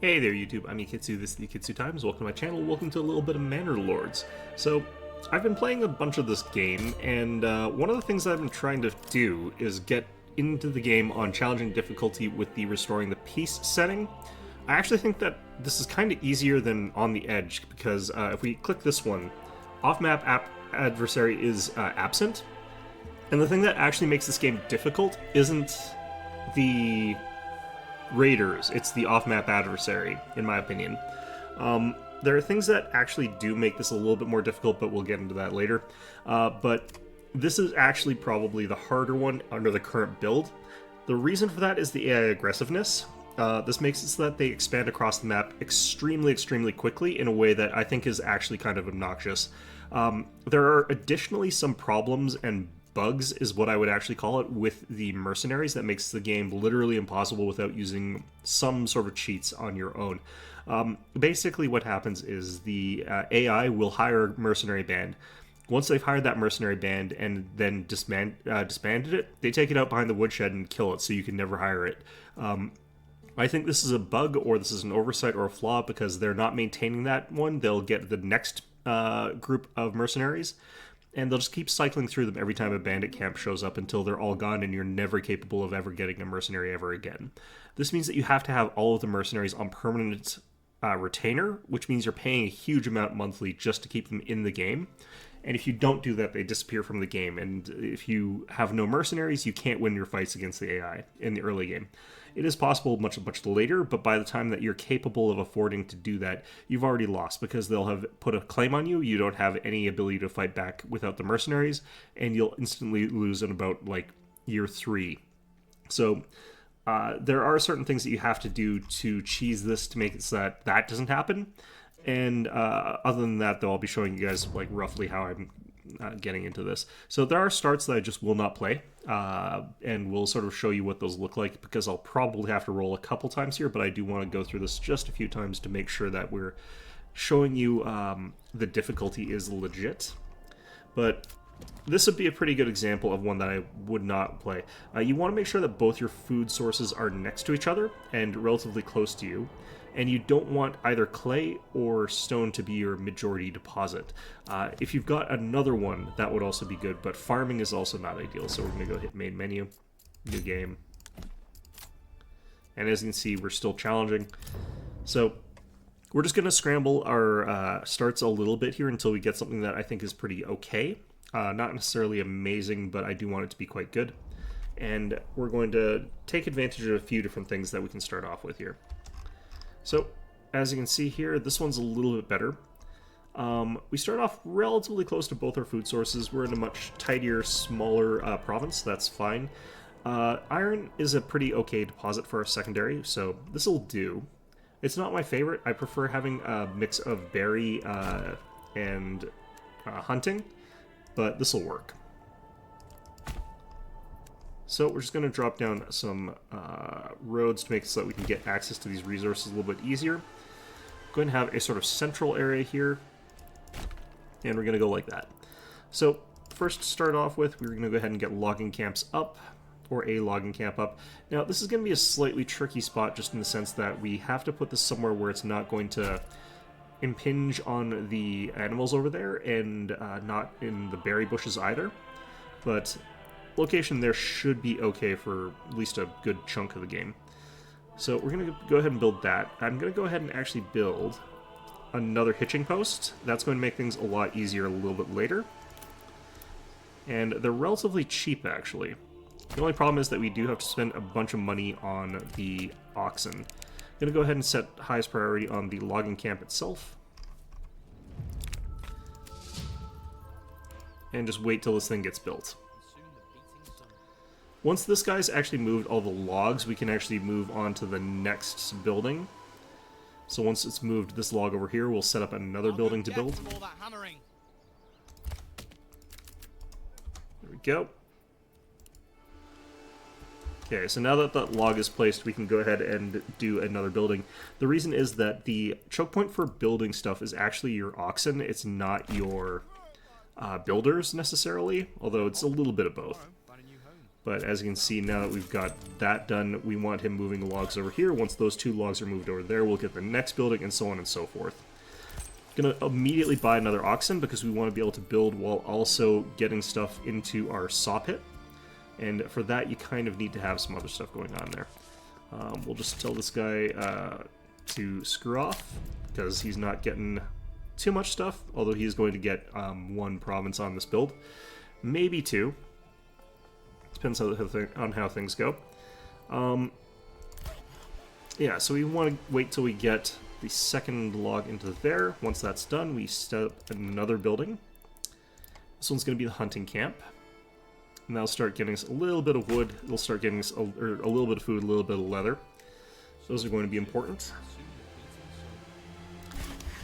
Hey there YouTube, I'm Yukitsu, this is the Yukitsu Times, welcome to my channel, welcome to a little bit of Manor Lords. So, I've been playing a bunch of this game, and one of the things that I've been trying to do is get into the game on challenging difficulty with the Restoring the Peace setting. I actually think that this is kind of easier than On the Edge, because if we click this one, off-map adversary is absent, and the thing that actually makes this game difficult isn't the raiders, it's the off-map adversary, in my opinion. There are things that actually do make this a little bit more difficult, but we'll get into that later. But this is actually probably the harder one under the current build. The reason for that is the AI aggressiveness. This makes it so that they expand across the map extremely quickly in a way that I think is actually kind of obnoxious. There are additionally some problems and bugs is what I would actually call it with the mercenaries that makes the game literally impossible without using some sort of cheats on your own. Basically what happens is the AI will hire a mercenary band. Once they've hired that mercenary band and then disbanded it, they take it out behind the woodshed and kill it so you can never hire it. I think this is a bug or this is an oversight or a flaw because they're not maintaining that one. They'll get the next group of mercenaries and they'll just keep cycling through them every time a bandit camp shows up until they're all gone and you're never capable of ever getting a mercenary ever again. This means that you have to have all of the mercenaries on permanent retainer, which means you're paying a huge amount monthly just to keep them in the game. And if you don't do that, they disappear from the game. And if you have no mercenaries, you can't win your fights against the AI in the early game. It is possible much later, but by the time that you're capable of affording to do that, you've already lost because they'll have put a claim on you. You don't have any ability to fight back without the mercenaries, and you'll instantly lose in about, like, year 3. So there are certain things that you have to do to cheese this to make it so that that doesn't happen. And other than that, though, I'll be showing you guys like roughly how I'm getting into this. So there are starts that I just will not play, and we'll sort of show you what those look like because I'll probably have to roll a couple times here, but I do want to go through this just a few times to make sure that we're showing you the difficulty is legit. But this would be a pretty good example of one that I would not play. You want to make sure that both your food sources are next to each other and relatively close to you. And you don't want either clay or stone to be your majority deposit. If you've got another one, that would also be good, but farming is also not ideal. So we're going to go hit main menu, new game. And as you can see, we're still challenging. So we're just going to scramble our starts a little bit here until we get something that I think is pretty okay. Not necessarily amazing, but I do want it to be quite good. And we're going to take advantage of a few different things that we can start off with here. So, as you can see here, this one's a little bit better. We start off relatively close to both our food sources. We're in a much tidier, smaller province. That's fine. Iron is a pretty okay deposit for our secondary, so this will do. It's not my favorite. I prefer having a mix of berry and hunting, but this will work. So we're just going to drop down some roads to make it so that we can get access to these resources a little bit easier. We're going to have a sort of central area here, and we're going to go like that. So first to start off with, we're going to go ahead and get logging camps up, or a logging camp up. Now this is going to be a slightly tricky spot just in the sense that we have to put this somewhere where it's not going to impinge on the animals over there, and not in the berry bushes either. But location there should be okay for at least a good chunk of the game. So we're going to go ahead and build that. I'm going to go ahead and actually build another hitching post. That's going to make things a lot easier a little bit later. And they're relatively cheap, actually. The only problem is that we do have to spend a bunch of money on the oxen. I'm going to go ahead and set highest priority on the logging camp itself. And just wait till this thing gets built. Once this guy's actually moved all the logs, we can actually move on to the next building. So once it's moved this log over here, we'll set up another building to build. There we go. Okay, so now that that log is placed, we can go ahead and do another building. The reason is that the choke point for building stuff is actually your oxen. It's not your builders necessarily, although it's a little bit of both. But as you can see, now that we've got that done, we want him moving logs over here. Once those 2 logs are moved over there, we'll get the next building, and so on and so forth. Gonna immediately buy another oxen because we want to be able to build while also getting stuff into our saw pit. And for that, you kind of need to have some other stuff going on there. We'll just tell this guy to screw off because he's not getting too much stuff, although he's going to get 1 province on this build. Maybe 2. Depends on how things go. Yeah, so we want to wait till we get the second log into there. Once that's done, we set up another building. This one's going to be the hunting camp. And that'll start getting us a little bit of wood. It'll start getting us a little bit of food, a little bit of leather. Those are going to be important.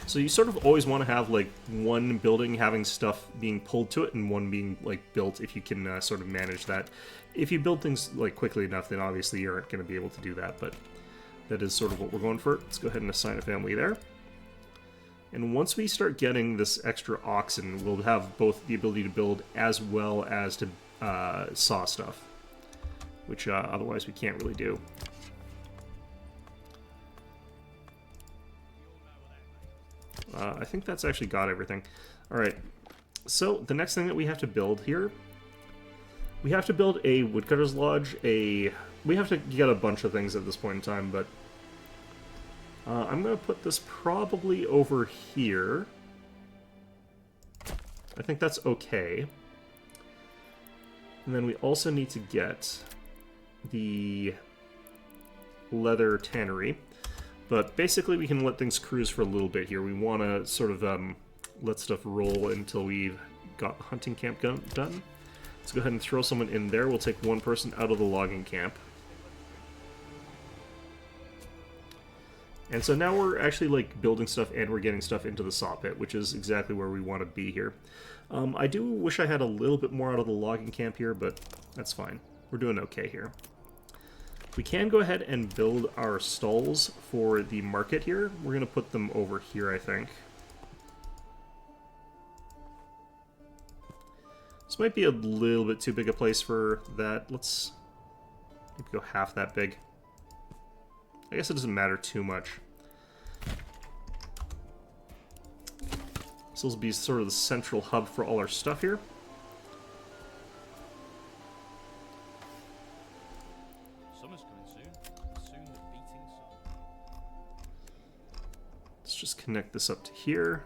So you sort of always want to have like one building having stuff being pulled to it and one being like built if you can sort of manage that. If you build things like quickly enough, then obviously you aren't going to be able to do that, but that is sort of what we're going for. Let's go ahead and assign a family there. And once we start getting this extra oxen, we'll have both the ability to build as well as to saw stuff, which otherwise we can't really do. I think that's actually got everything. Alright, so the next thing that we have to build here, we have to build a woodcutter's lodge, we have to get a bunch of things at this point in time, but I'm going to put this probably over here. I think that's okay. And then we also need to get the leather tannery. But basically we can let things cruise for a little bit here. We want to sort of let stuff roll until we've got the hunting camp done. Let's go ahead and throw someone in there. We'll take 1 person out of the logging camp. And so now we're actually like building stuff and we're getting stuff into the saw pit, which is exactly where we want to be here. I do wish I had a little bit more out of the logging camp here, but that's fine. We're doing okay here. We can go ahead and build our stalls for the market here. We're going to put them over here, I think. This might be a little bit too big a place for that. Let's maybe go half that big. I guess it doesn't matter too much. This will be sort of the central hub for all our stuff here. Let's just connect this up to here.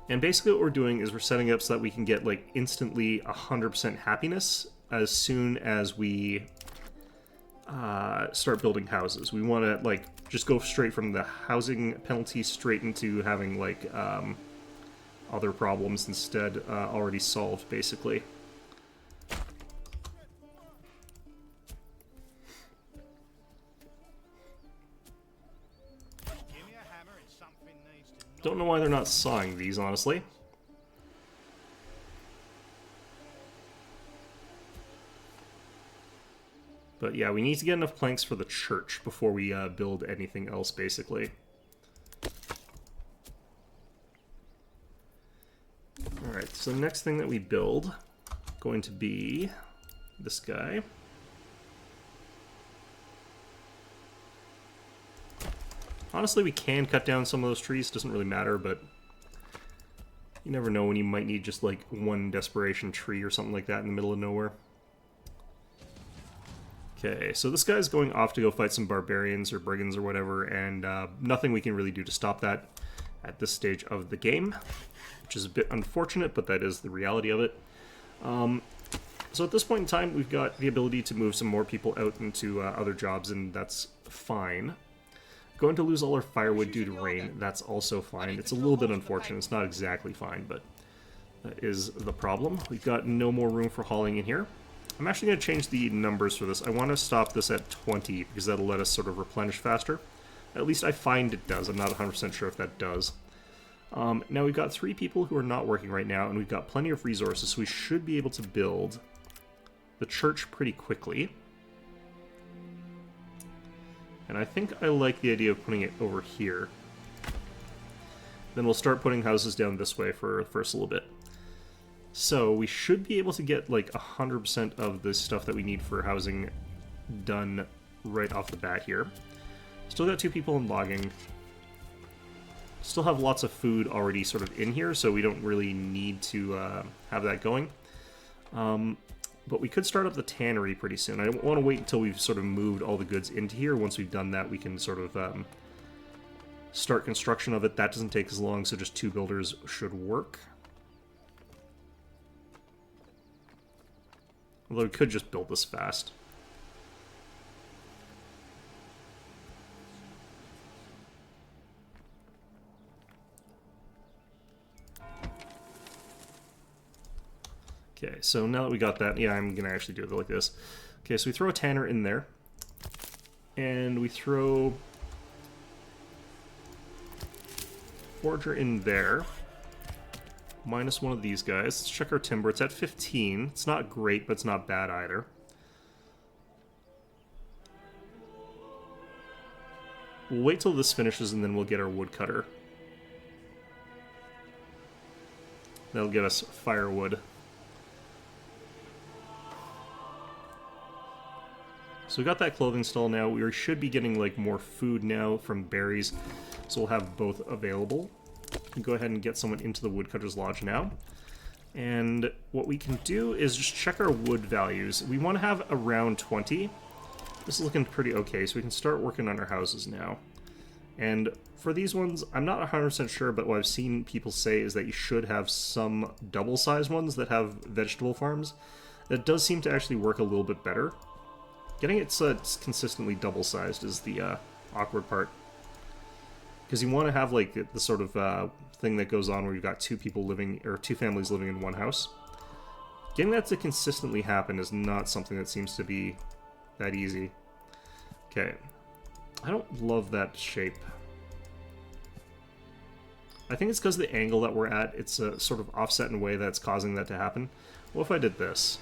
And basically what we're doing is we're setting up so that we can get like instantly 100% happiness as soon as we start building houses. We want to like just go straight from the housing penalty straight into having like other problems instead already solved, basically. Don't know why they're not sawing these, honestly. But yeah, we need to get enough planks for the church before we build anything else, basically. Alright, so the next thing that we build, going to be this guy. Honestly, we can cut down some of those trees, doesn't really matter, but you never know when you might need just like one desperation tree or something like that in the middle of nowhere. Okay, so this guy's going off to go fight some barbarians or brigands or whatever, and nothing we can really do to stop that at this stage of the game, which is a bit unfortunate, but that is the reality of it. So at this point in time, we've got the ability to move some more people out into other jobs, and that's fine. Going to lose all our firewood due to rain, that's also fine. It's a little bit unfortunate, it's not exactly fine, but that is the problem. We've got no more room for hauling in here. I'm actually going to change the numbers for this. I want to stop this at 20, because that'll let us sort of replenish faster. At least I find it does, I'm not 100% sure if that does. Now we've got 3 people who are not working right now, and we've got plenty of resources, so we should be able to build the church pretty quickly. And I think I like the idea of putting it over here. Then we'll start putting houses down this way for the first little bit. So we should be able to get like 100% of the stuff that we need for housing done right off the bat here. Still got 2 people in logging. Still have lots of food already sort of in here, so we don't really need to have that going. But we could start up the tannery pretty soon. I don't want to wait until we've sort of moved all the goods into here. Once we've done that, we can sort of start construction of it. That doesn't take as long, so just 2 builders should work. Although we could just build this fast. Okay, so now that we got that, yeah, I'm going to actually do it like this. Okay, so we throw a tanner in there. And we throw forger in there. Minus one of these guys. Let's check our timber. It's at 15. It's not great, but it's not bad either. We'll wait till this finishes and then we'll get our woodcutter. That'll give us firewood. So we got that clothing stall now. We should be getting like more food now from berries. So we'll have both available. Go ahead and get someone into the woodcutter's lodge now. And what we can do is just check our wood values. We want to have around 20. This is looking pretty okay, so we can start working on our houses now. And for these ones, I'm not 100% sure, but what I've seen people say is that you should have some double-sized ones that have vegetable farms. That does seem to actually work a little bit better. Getting it so it's consistently double-sized is the awkward part. Because you want to have like the sort of thing that goes on where you've got 2 people living, or 2 families living in one house. Getting that to consistently happen is not something that seems to be that easy. Okay. I don't love that shape. I think it's because the angle that we're at, it's sort of offset in a way that's causing that to happen. What if I did this?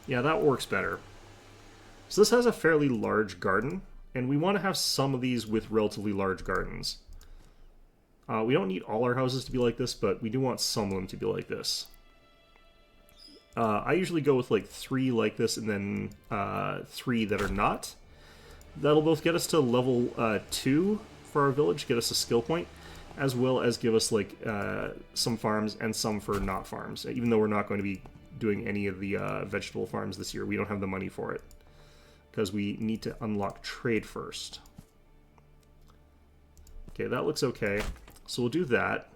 Yeah, that works better. So this has a fairly large garden, and we want to have some of these with relatively large gardens. We don't need all our houses to be like this, but we do want some of them to be like this. I usually go with like 3 like this and then 3 that are not. That'll both get us to level 2 for our village, get us a skill point, as well as give us like some farms and some for not farms. Even though we're not going to be doing any of the vegetable farms this year, we don't have the money for it. Because we need to unlock trade first. Okay, that looks okay. So we'll do that.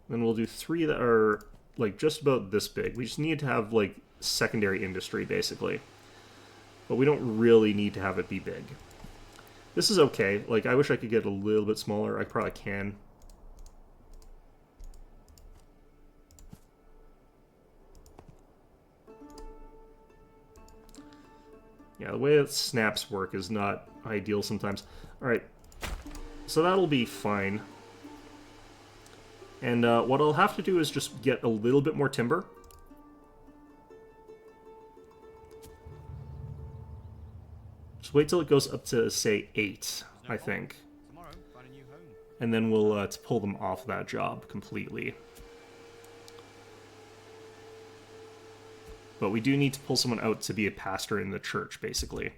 Then we'll do 3 that are like just about this big. We just need to have like secondary industry basically. But we don't really need to have it be big. This is okay. Like I wish I could get a little bit smaller. I probably can. Yeah, the way that snaps work is not ideal sometimes. Alright, so that'll be fine. And what I'll have to do is just get a little bit more timber. Just wait till it goes up to, say, 8, I think. And then we'll pull them off that job completely. But we do need to pull someone out to be a pastor in the church, basically.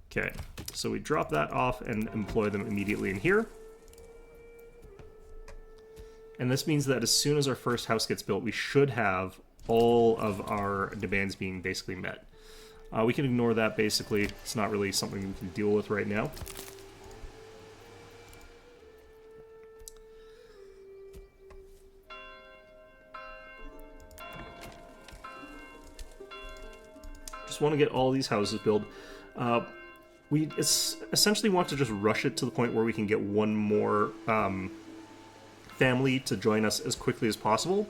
Okay, so we drop that off and employ them immediately in here. And this means that as soon as our first house gets built, we should have all of our demands being basically met. We can ignore that, basically. It's not really something we can deal with right now. Just want to get all these houses built. We essentially want to just rush it to the point where we can get one more family to join us as quickly as possible,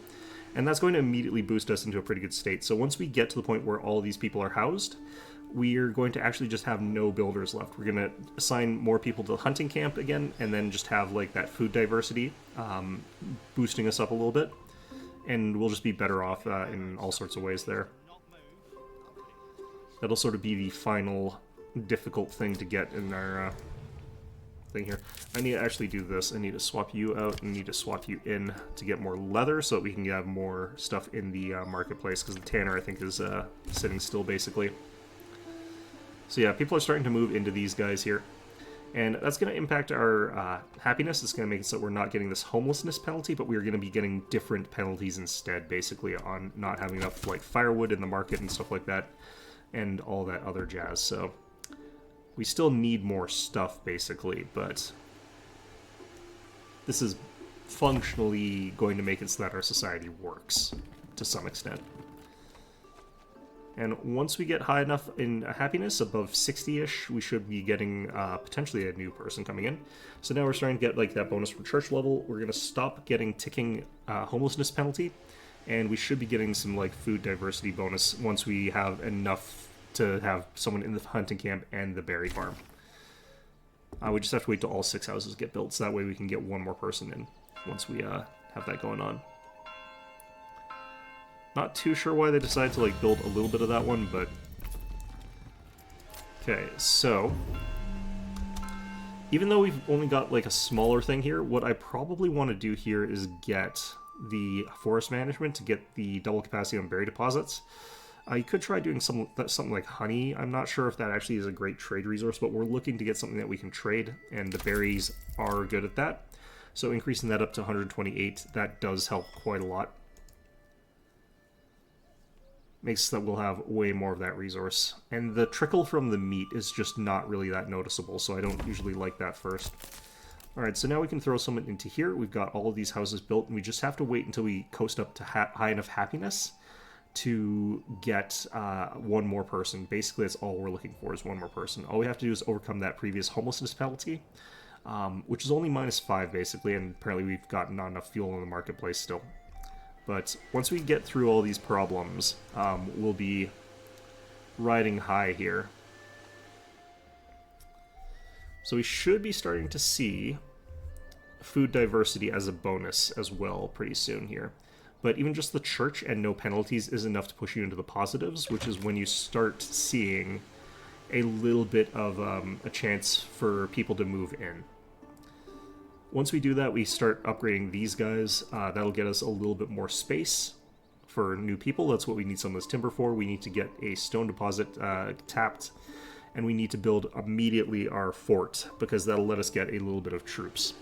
and that's going to immediately boost us into a pretty good state. So once we get to the point where all these people are housed, we are going to actually just have no builders left. We're going to assign more people to the hunting camp again, and then just have like that food diversity boosting us up a little bit, and we'll just be better off in all sorts of ways there. That'll sort of be the final difficult thing to get in our thing here. I need to actually do this. I need to swap you out and need to swap you in to get more leather so that we can have more stuff in the marketplace, because the tanner, I think, is sitting still, basically. So yeah, people are starting to move into these guys here. And that's going to impact our happiness. It's going to make it so we're not getting this homelessness penalty, but we're going to be getting different penalties instead, basically, on not having enough like firewood in the market and stuff like that, and all that other jazz. So we still need more stuff, basically, but this is functionally going to make it so that our society works to some extent. And once we get high enough in happiness, above 60-ish, we should be getting potentially a new person coming in. So now we're starting to get like that bonus from church level. We're going to stop getting ticking homelessness penalty, and we should be getting some like food diversity bonus once we have enough to have someone in the hunting camp and the berry farm. We just have to wait till all 6 houses get built, so that way we can get one more person in once we have that going on. Not too sure why they decided to like build a little bit of that one, but okay, so even though we've only got like a smaller thing here, what I probably want to do here is get the forest management to get the double capacity on berry deposits. You could try doing something like honey. I'm not sure if that actually is a great trade resource, but we're looking to get something that we can trade, and the berries are good at that. So increasing that up to 128, that does help quite a lot. Makes so that we'll have way more of that resource. And the trickle from the meat is just not really that noticeable, so I don't usually like that first. Alright, so now we can throw someone into here. We've got all of these houses built, and we just have to wait until we coast up to high enough happiness to get one more person. Basically, that's all we're looking for, is one more person. All we have to do is overcome that previous homelessness penalty, which is only -5, basically, and apparently we've got not enough fuel in the marketplace still. But once we get through all these problems, we'll be riding high here. So we should be starting to see food diversity as a bonus as well pretty soon here. But even just the church and no penalties is enough to push you into the positives, which is when you start seeing a little bit of a chance for people to move in. Once we do that, we start upgrading these guys. That'll get us a little bit more space for new people. That's what we need some of this timber for. We need to get a stone deposit tapped, and we need to build immediately our fort, because that'll let us get a little bit of troops.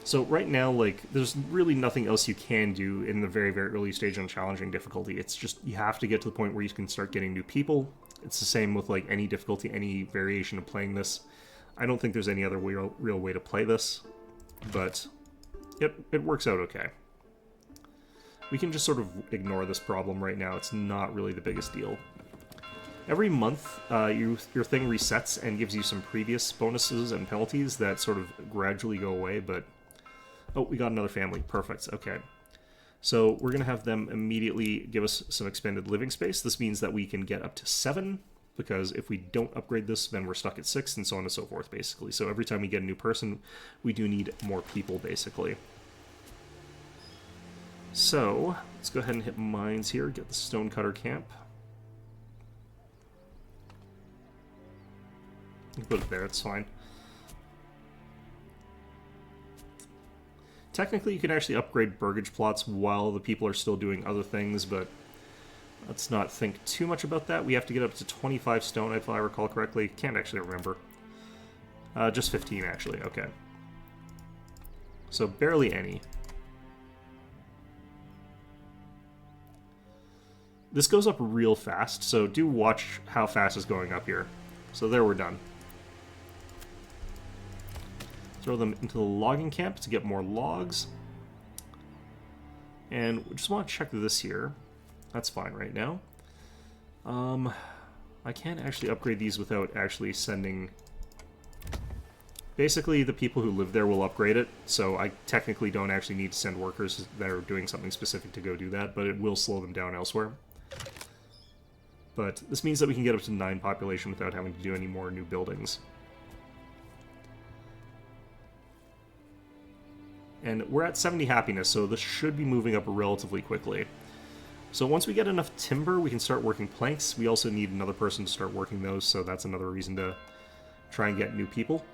So right now, like, there's really nothing else you can do in the very, very early stage on challenging difficulty. It's just, you have to get to the point where you can start getting new people. It's the same with, like, any difficulty, any variation of playing this. I don't think there's any other real way to play this, but it works out okay. We can just sort of ignore this problem right now. It's not really the biggest deal. Every month, your thing resets and gives you some previous bonuses and penalties that sort of gradually go away, but... Oh, we got another family. Perfect. Okay. So we're going to have them immediately give us some expanded living space. This means that we can get up to 7, because if we don't upgrade this, then we're stuck at 6, and so on and so forth, basically. So every time we get a new person, we do need more people, basically. So let's go ahead and hit mines here, get the stonecutter camp. You can put it there, it's fine. Technically, you can actually upgrade burgage plots while the people are still doing other things, but let's not think too much about that. We have to get up to 25 stone, if I recall correctly. Can't actually remember. Just 15, actually. Okay. So, barely any. This goes up real fast, so do watch how fast it's going up here. So there we're done. Throw them into the logging camp to get more logs. And we just want to check this here. That's fine right now. I can't actually upgrade these without actually sending... Basically, the people who live there will upgrade it, so I technically don't actually need to send workers that are doing something specific to go do that, but it will slow them down elsewhere. But this means that we can get up to 9 population without having to do any more new buildings. And we're at 70 happiness, so this should be moving up relatively quickly. So once we get enough timber, we can start working planks. We also need another person to start working those, so that's another reason to try and get new people.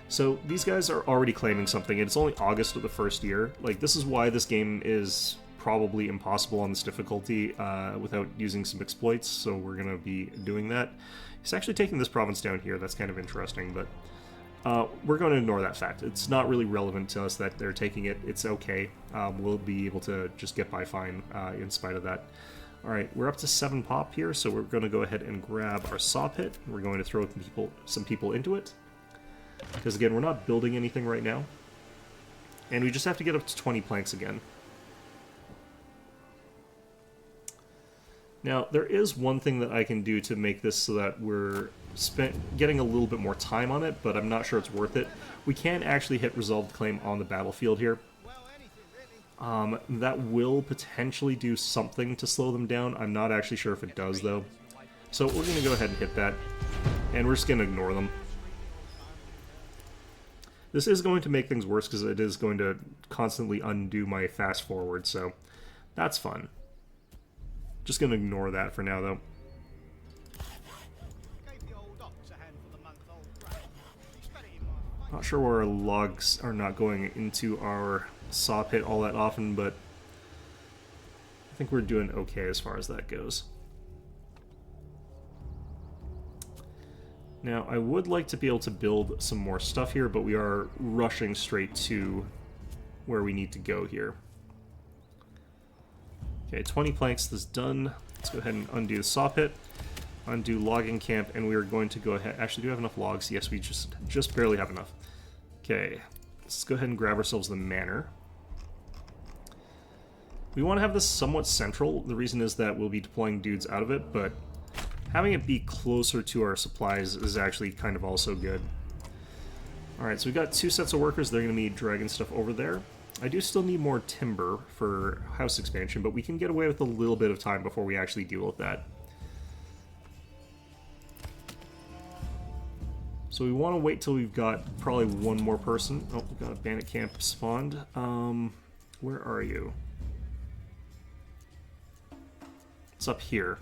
So these guys are already claiming something, and it's only August of the first year. Like, this is why this game is probably impossible on this difficulty without using some exploits, so we're going to be doing that. He's actually taking this province down here. That's kind of interesting, but we're going to ignore that fact. It's not really relevant to us that they're taking it. It's okay. We'll be able to just get by fine in spite of that. Alright, we're up to 7 pop here, so we're going to go ahead and grab our saw pit. We're going to throw some people into it. Because again, we're not building anything right now. And we just have to get up to 20 planks again. Now, there is one thing that I can do to make this so that we're getting a little bit more time on it, but I'm not sure it's worth it. We can actually hit resolved claim on the battlefield here. That will potentially do something to slow them down. I'm not actually sure if it does, though. So we're going to go ahead and hit that, and we're just going to ignore them. This is going to make things worse because it is going to constantly undo my fast forward, so that's fun. Just going to ignore that for now, though. Not sure where our logs are not going into our saw pit all that often, but I think we're doing okay as far as that goes. Now, I would like to be able to build some more stuff here, but we are rushing straight to where we need to go here. Okay, 20 planks is done. Let's go ahead and undo the saw pit, undo logging camp, and we are going to go ahead... Actually, do we have enough logs? Yes, we just barely have enough. Okay, let's go ahead and grab ourselves the manor. We want to have this somewhat central. The reason is that we'll be deploying dudes out of it, but having it be closer to our supplies is actually kind of also good. Alright, so we've got 2 sets of workers. They're going to need dragging stuff over there. I do still need more timber for house expansion, but we can get away with a little bit of time before we actually deal with that. So we want to wait till we've got probably one more person. Oh, we've got a bandit camp spawned. Where are you? It's up here.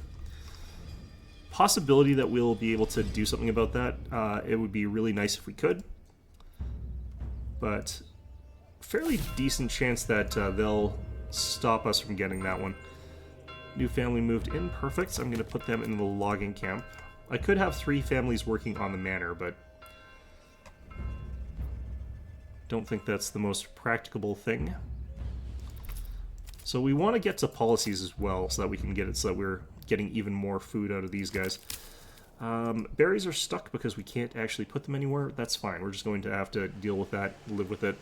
Possibility that we'll be able to do something about that. It would be really nice if we could. But fairly decent chance that they'll stop us from getting that one. New family moved in. Perfect. I'm going to put them in the logging camp. I could have 3 families working on the manor, but don't think that's the most practicable thing. So we want to get to policies as well, so that we can get it so that we're getting even more food out of these guys. Berries are stuck because we can't actually put them anywhere. That's fine. We're just going to have to deal with that, live with it,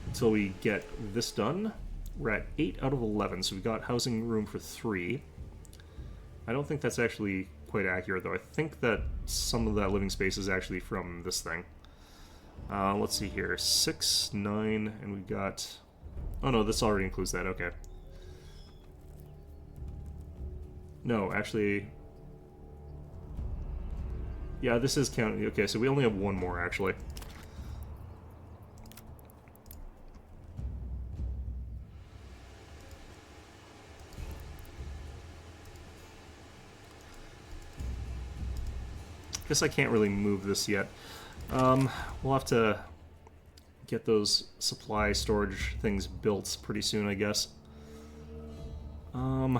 until we get this done. We're at 8 out of 11, so we've got housing room for 3. I don't think that's actually quite accurate, though. I think that some of that living space is actually from this thing. Let's see here. 6, 9, and we've got... Oh no, this already includes that. Okay. No, actually... Yeah, this is counting. Okay, so we only have 1 more, actually. Guess I can't really move this yet. We'll have to get those supply storage things built pretty soon, I guess. I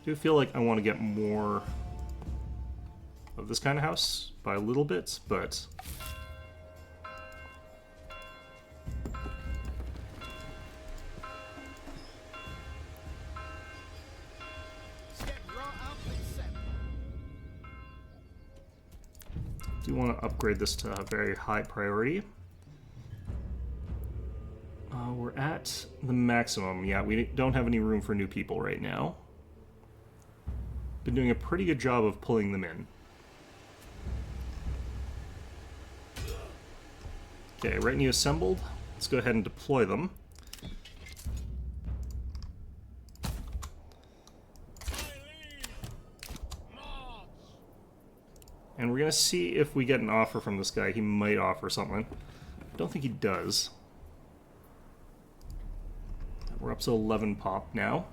do feel like I want to get more of this kind of house by a little bit, but do want to upgrade this to a very high priority. We're at the maximum. Yeah, we don't have any room for new people right now. Been doing a pretty good job of pulling them in. Okay, retinue assembled. Let's go ahead and deploy them. gonna see if we get an offer from this guy. He might offer something. I don't think he does. We're up to 11 pop now.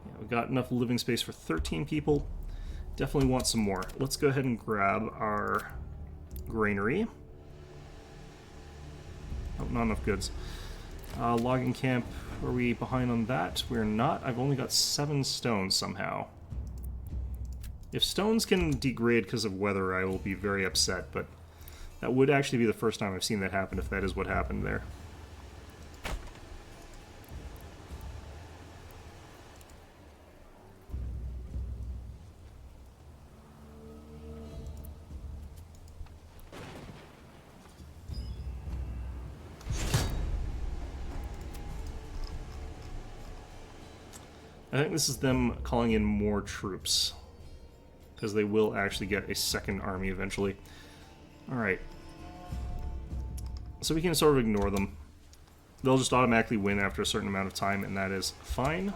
Yeah, we got enough living space for 13 people. Definitely want some more. Let's go ahead and grab our granary. Oh, not enough goods. Logging camp, are we behind on that? We're not. I've only got 7 stones somehow. If stones can degrade because of weather, I will be very upset, but that would actually be the first time I've seen that happen, if that is what happened there. I think this is them calling in more troops, because they will actually get a second army eventually. Alright. So we can sort of ignore them. They'll just automatically win after a certain amount of time, and that is fine.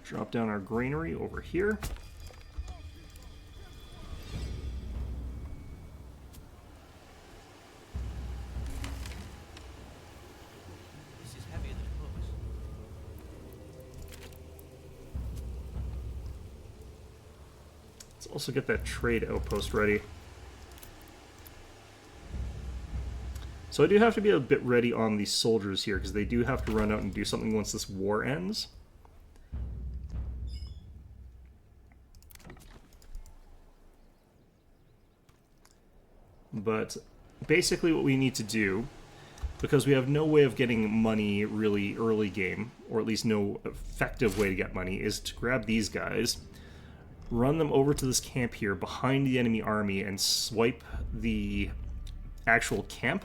Drop down our granary over here. Also get that trade outpost ready. So I do have to be a bit ready on these soldiers here, because they do have to run out and do something once this war ends. But basically what we need to do, because we have no way of getting money really early game, or at least no effective way to get money, is to grab these guys, run them over to this camp here behind the enemy army, and swipe the actual camp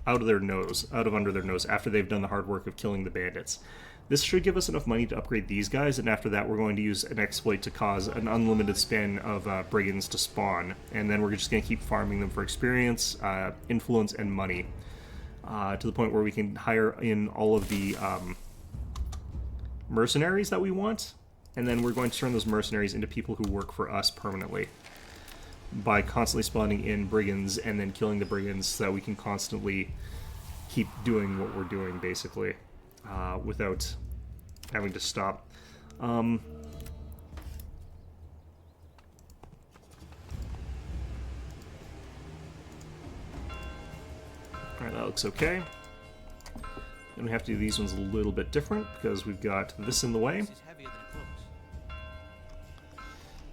out of their nose, out of under their nose, after they've done the hard work of killing the bandits. This should give us enough money to upgrade these guys, and after that we're going to use an exploit to cause an unlimited span of brigands to spawn, and then we're just going to keep farming them for experience, influence, and money, to the point where we can hire in all of the mercenaries that we want. And then we're going to turn those mercenaries into people who work for us permanently by constantly spawning in brigands and then killing the brigands, so that we can constantly keep doing what we're doing, basically, without having to stop. Alright, that looks okay. Then we have to do these ones a little bit different, because we've got this in the way.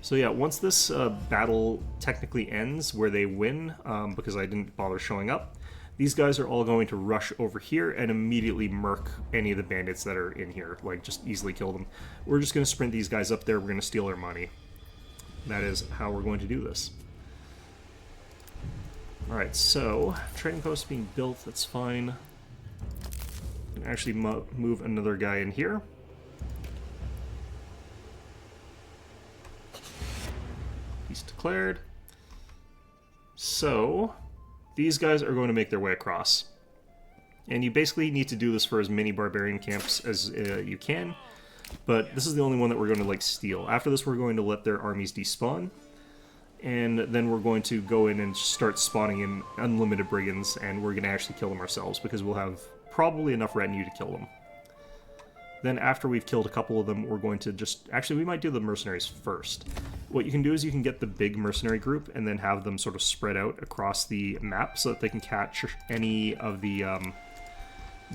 So yeah, once this battle technically ends, where they win, because I didn't bother showing up, these guys are all going to rush over here and immediately murk any of the bandits that are in here, like just easily kill them. We're just going to sprint these guys up there, we're going to steal their money. That is how we're going to do this. Alright, so, trading post being built, that's fine. I can actually move another guy in here. Peace declared. So, these guys are going to make their way across. And you basically need to do this for as many barbarian camps as you can, but this is the only one that we're going to, like, steal. After this, we're going to let their armies despawn, and then we're going to go in and start spawning in unlimited brigands, and we're going to actually kill them ourselves, because we'll have probably enough retinue to kill them. Then after we've killed a couple of them, we're going to just... Actually, we might do the mercenaries first. What you can do is you can get the big mercenary group and then have them sort of spread out across the map so that they can catch any of the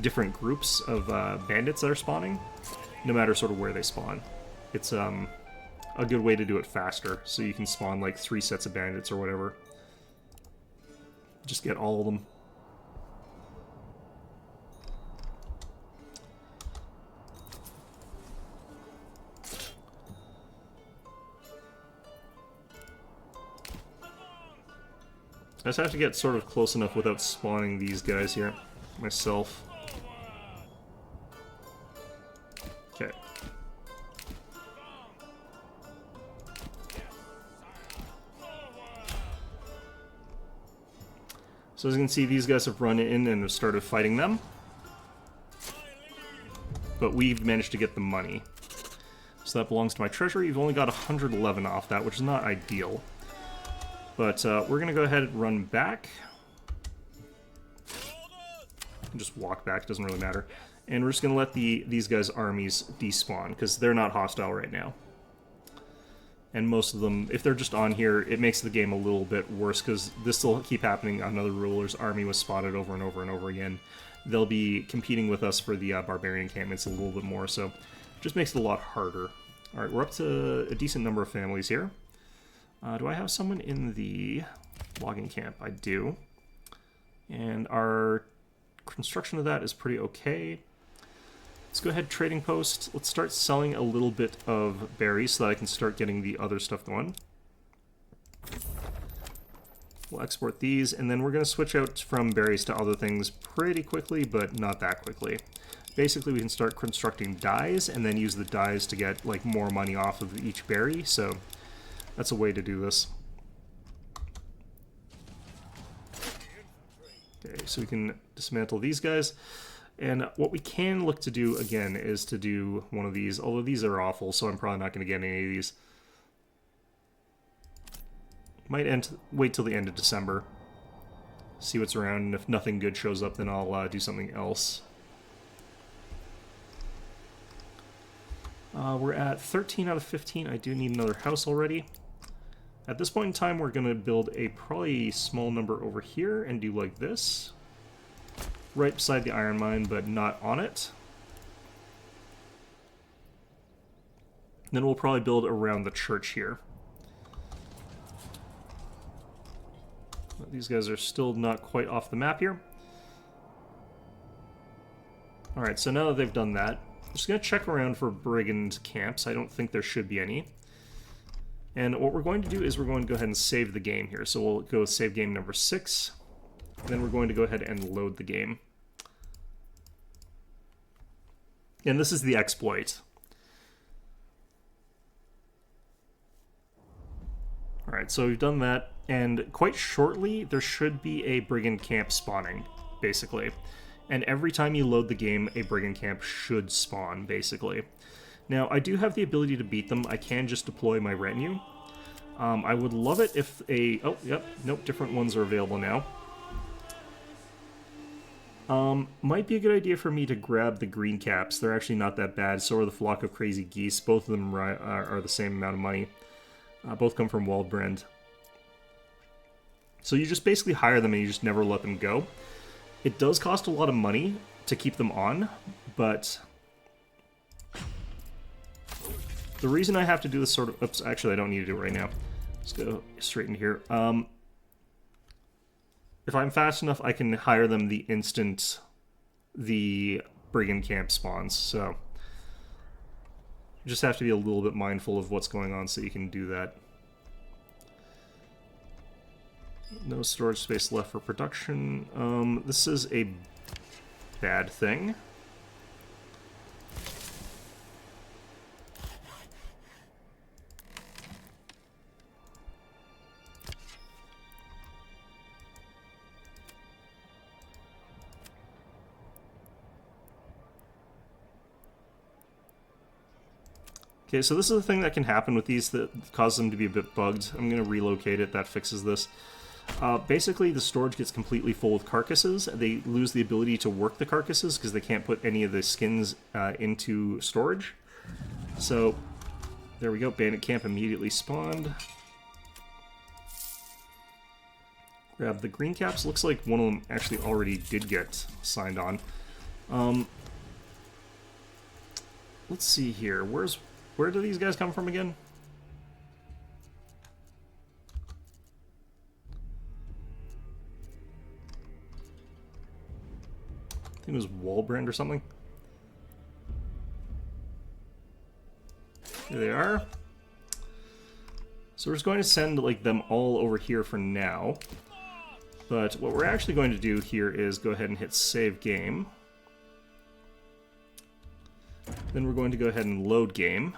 different groups of bandits that are spawning, no matter sort of where they spawn. It's a good way to do it faster, so you can spawn like 3 sets of bandits or whatever. Just get all of them. I just have to get sort of close enough without spawning these guys here myself. Okay. So as you can see, these guys have run in and have started fighting them. But we've managed to get the money. So that belongs to my treasury. You've only got 111 off that, which is not ideal. But we're going to go ahead and run back. Just walk back, doesn't really matter. And we're just going to let these guys' armies despawn, because they're not hostile right now. And most of them, if they're just on here, it makes the game a little bit worse, because this will keep happening. Another ruler's army was spotted over and over and over again. They'll be competing with us for the barbarian encampments a little bit more, so it just makes it a lot harder. Alright, we're up to a decent number of families here. Do I have someone in the logging camp? I do. And our construction of that is pretty okay. Let's go ahead, trading post. Let's start selling a little bit of berries so that I can start getting the other stuff going. We'll export these, and then we're going to switch out from berries to other things pretty quickly, but not that quickly. Basically, we can start constructing dyes, and then use the dyes to get like more money off of each berry, so that's a way to do this. Okay, so we can dismantle these guys. And what we can look to do, again, is to do one of these, although these are awful, so I'm probably not going to get any of these. Might wait till the end of December. See what's around, and if nothing good shows up, then I'll do something else. We're at 13 out of 15. I do need another house already. At this point in time, we're going to build a probably small number over here and do like this. Right beside the iron mine, but not on it. Then we'll probably build around the church here. These guys are still not quite off the map here. Alright, so now that they've done that, I'm just going to check around for brigand camps. I don't think there should be any. And what we're going to do is we're going to go ahead and save the game here. So we'll go with save game number 6. Then we're going to go ahead and load the game. And this is the exploit. Alright, so we've done that, and quite shortly there should be a brigand camp spawning, basically. And every time you load the game, a brigand camp should spawn, basically. Now, I do have the ability to beat them. I can just deploy my retinue. I would love it if a... Oh, yep, nope, different ones are available now. Might be a good idea for me to grab the green caps. They're actually not that bad. So are the flock of crazy geese. Both of them are the same amount of money. Both come from Waldbrand. So you just basically hire them and you just never let them go. It does cost a lot of money to keep them on, but the reason I have to do this sort of... Oops, actually I don't need to do it right now. Let's go straight in here. If I'm fast enough, I can hire them the instant the brigand camp spawns, so you just have to be a little bit mindful of what's going on so you can do that. No storage space left for production. This is a bad thing. Okay, so this is the thing that can happen with these that causes them to be a bit bugged. I'm going to relocate it. That fixes this. Basically, the storage gets completely full with carcasses. They lose the ability to work the carcasses because they can't put any of the skins into storage. So, there we go. Bandit camp immediately spawned. Grab the green caps. Looks like one of them actually already did get signed on. Let's see here. Where do these guys come from again? I think it was Waldbrand or something. Here they are. So we're just going to send like them all over here for now. But what we're actually going to do here is go ahead and hit save game. Then we're going to go ahead and load game.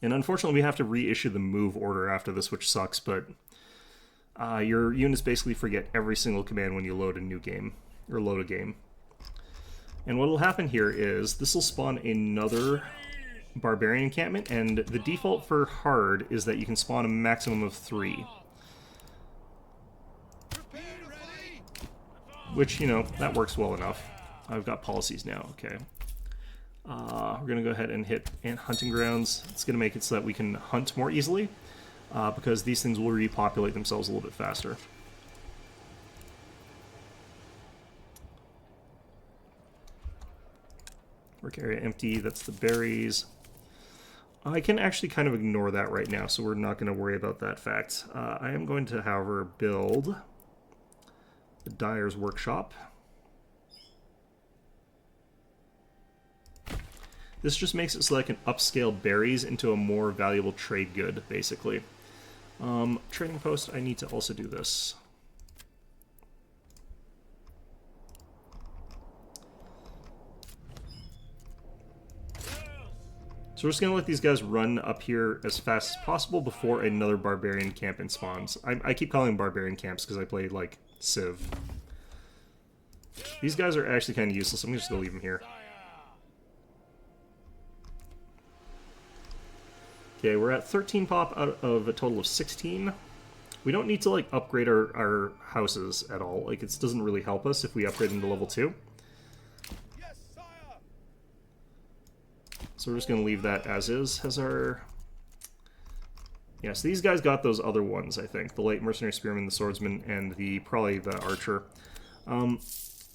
And unfortunately we have to reissue the move order after this, which sucks, but your units basically forget every single command when you load a new game, or load a game. And what will happen here is this will spawn another barbarian encampment, and the default for hard is that you can spawn a maximum of 3. Which, you know, that works well enough. I've got policies now, okay. We're going to go ahead and hit ant hunting grounds. It's going to make it so that we can hunt more easily, because these things will repopulate themselves a little bit faster. Work area empty, that's the berries. I can actually kind of ignore that right now, so we're not going to worry about that fact. I am going to, however, build the dyer's workshop. This just makes it so I can upscale berries into a more valuable trade good, basically. Trading post, I need to also do this. So we're just going to let these guys run up here as fast as possible before another barbarian camp spawns. I keep calling them barbarian camps because I played, like, Civ. These guys are actually kind of useless. I'm just going to leave them here. Okay, we're at 13 pop out of a total of 16. We don't need to, like, upgrade our houses at all. Like, it doesn't really help us if we upgrade them to level 2. So we're just going to leave that as is, as our... Yeah, so these guys got those other ones, I think. The light mercenary spearman, the swordsman, and probably the archer.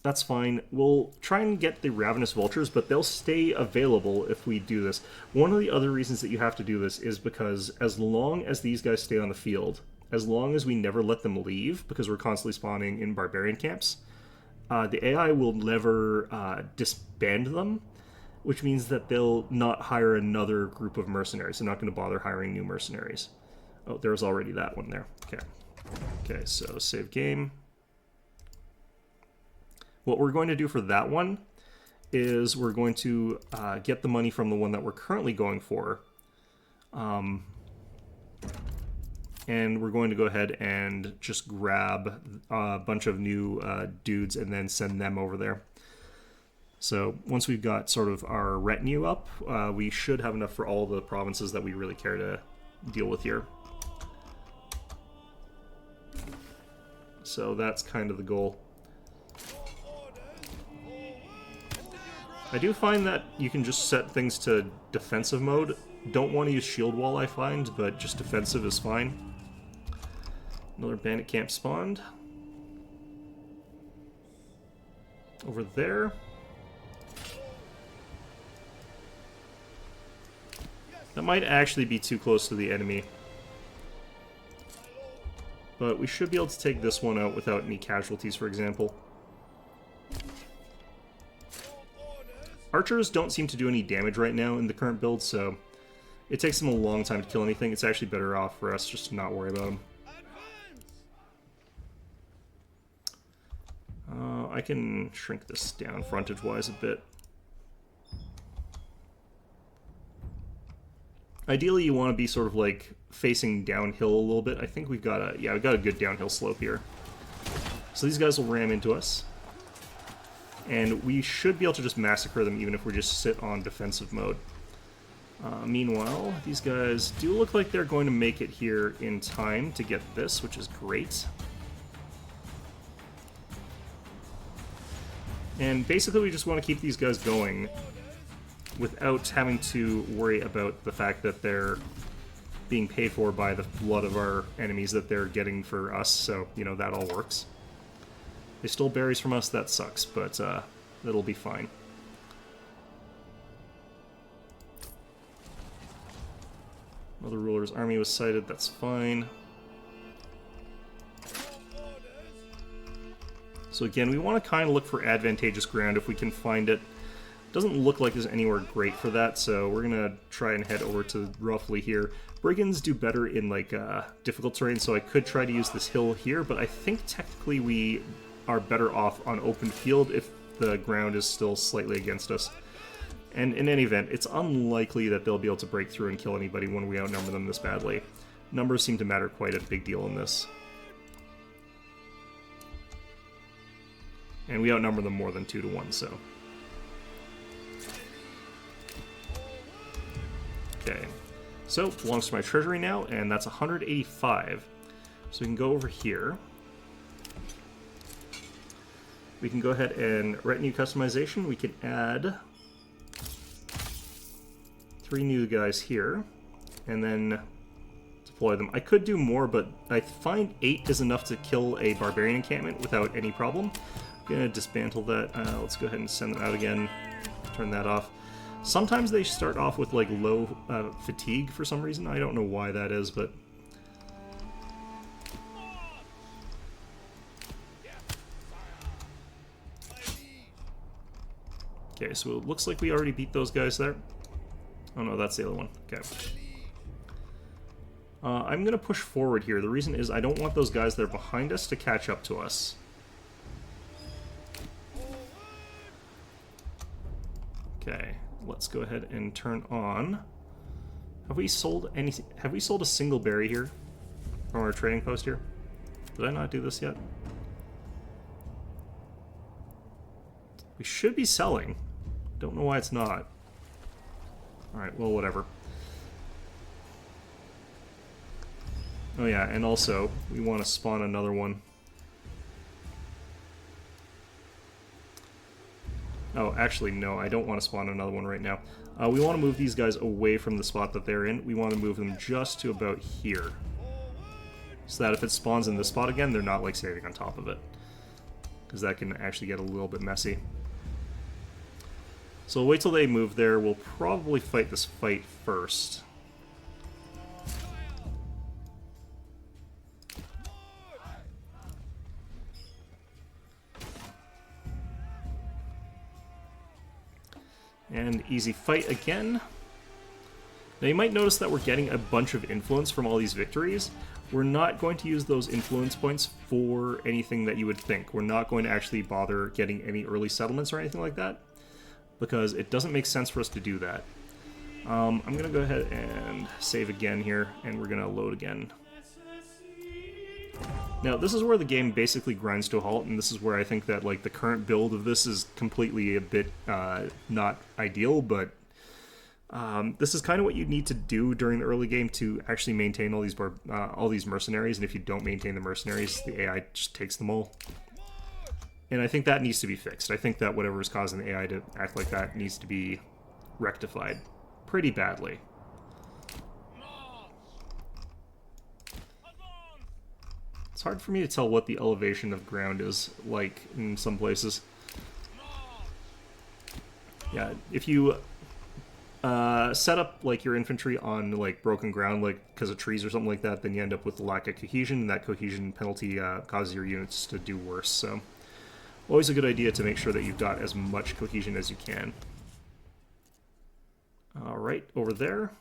That's fine. We'll try and get the ravenous vultures, but they'll stay available if we do this. One of the other reasons that you have to do this is because as long as these guys stay on the field, as long as we never let them leave, because we're constantly spawning in barbarian camps, the AI will never disband them, which means that they'll not hire another group of mercenaries. They're not going to bother hiring new mercenaries. Oh, there's already that one there. Okay. Okay, so save game. What we're going to do for that one is we're going to get the money from the one that we're currently going for. And we're going to go ahead and just grab a bunch of new dudes and then send them over there. So once we've got sort of our retinue up, we should have enough for all the provinces that we really care to deal with here. So that's kind of the goal. I do find that you can just set things to defensive mode. Don't want to use shield wall, I find, but just defensive is fine. Another bandit camp spawned. Over there. That might actually be too close to the enemy. But we should be able to take this one out without any casualties, for example. Archers don't seem to do any damage right now in the current build, so it takes them a long time to kill anything. It's actually better off for us just to not worry about them. I can shrink this down frontage-wise a bit. Ideally, you want to be sort of like facing downhill a little bit. I think we've got a we've got a good downhill slope here. So these guys will ram into us. And we should be able to just massacre them even if we just sit on defensive mode. Meanwhile, these guys do look like they're going to make it here in time to get this, which is great. And basically we just want to keep these guys going without having to worry about the fact that they're being paid for by the blood of our enemies that they're getting for us, so, you know, that all works. They stole berries from us, that sucks, but it'll be fine. Another ruler's army was sighted, that's fine. So again, we want to kind of look for advantageous ground if we can find it. Doesn't look like there's anywhere great for that, so we're going to try and head over to roughly here. Brigands do better in, like, difficult terrain, so I could try to use this hill here, but I think technically we are better off on open field if the ground is still slightly against us. And in any event, it's unlikely that they'll be able to break through and kill anybody when we outnumber them this badly. Numbers seem to matter quite a big deal in this. And we outnumber them more than 2 to 1, so... Okay. So, belongs to my treasury now, and that's 185. So we can go over here. We can go ahead and retinue customization. We can add 3 new guys here, and then deploy them. I could do more, but I find 8 is enough to kill a barbarian encampment without any problem. I'm gonna dismantle that. Let's go ahead and send them out again. Turn that off. Sometimes they start off with like low fatigue for some reason. I don't know why that is, but okay, so it looks like we already beat those guys there. Oh no, that's the other one. Okay. I'm going to push forward here. The reason is I don't want those guys that are behind us to catch up to us. Okay, let's go ahead and turn on. Have we sold any? Have we sold a single berry here from our trading post here? Did I not do this yet? We should be selling. Don't know why it's not. Alright, well, whatever. Oh yeah, and also, we want to spawn another one. Oh, actually, no, I don't want to spawn another one right now. We want to move these guys away from the spot that they're in. We want to move them just to about here. So that if it spawns in this spot again, they're not, like, standing on top of it. Because that can actually get a little bit messy. So we'll wait till they move there. We'll probably fight this fight first. And easy fight again. Now you might notice that we're getting a bunch of influence from all these victories. We're not going to use those influence points for anything that you would think. We're not going to actually bother getting any early settlements or anything like that, because it doesn't make sense for us to do that. I'm going to go ahead and save again here, and we're going to load again. Now, this is where the game basically grinds to a halt, and this is where I think that like the current build of this is completely a bit not ideal, but this is kind of what you need to do during the early game to actually maintain all these mercenaries, and if you don't maintain the mercenaries, the AI just takes them all. And I think that needs to be fixed. I think that whatever is causing the AI to act like that needs to be rectified pretty badly. It's hard for me to tell what the elevation of ground is like in some places. Yeah, if you set up like your infantry on like broken ground, like because of trees or something like that, then you end up with a lack of cohesion, and that cohesion penalty causes your units to do worse. So always a good idea to make sure that you've got as much cohesion as you can. Alright, over there.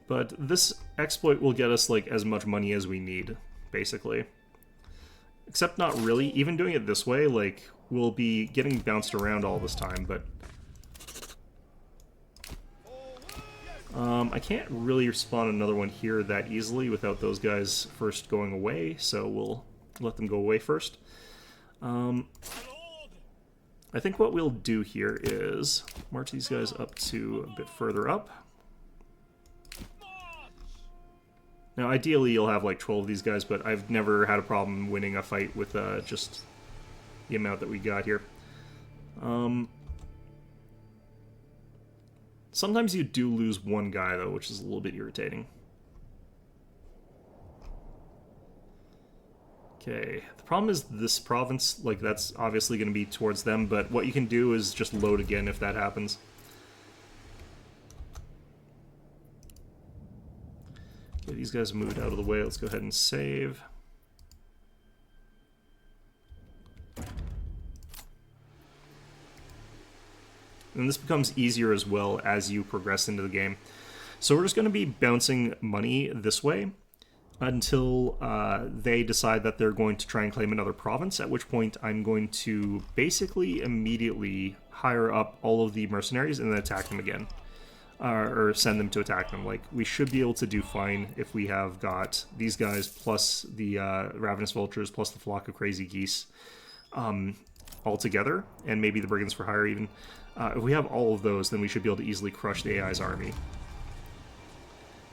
But this exploit will get us like as much money as we need, basically. Except not really. Even doing it this way, like, we'll be getting bounced around all this time, but I can't really spawn another one here that easily without those guys first going away, so we'll let them go away first. I think what we'll do here is march these guys up to a bit further up. Now, ideally, you'll have like 12 of these guys, but I've never had a problem winning a fight with just the amount that we got here. Sometimes you do lose one guy, though, which is a little bit irritating. Okay, the problem is this province, like, that's obviously going to be towards them, but what you can do is just load again if that happens. Okay, these guys moved out of the way. Let's go ahead and save. And this becomes easier as well as you progress into the game. So we're just going to be bouncing money this way until they decide that they're going to try and claim another province, at which point I'm going to basically immediately hire up all of the mercenaries and then attack them again. or send them to attack them. Like, we should be able to do fine if we have got these guys plus the Ravenous Vultures plus the Flock of Crazy Geese all together, and maybe the Brigands for Hire even. If we have all of those, then we should be able to easily crush the AI's army.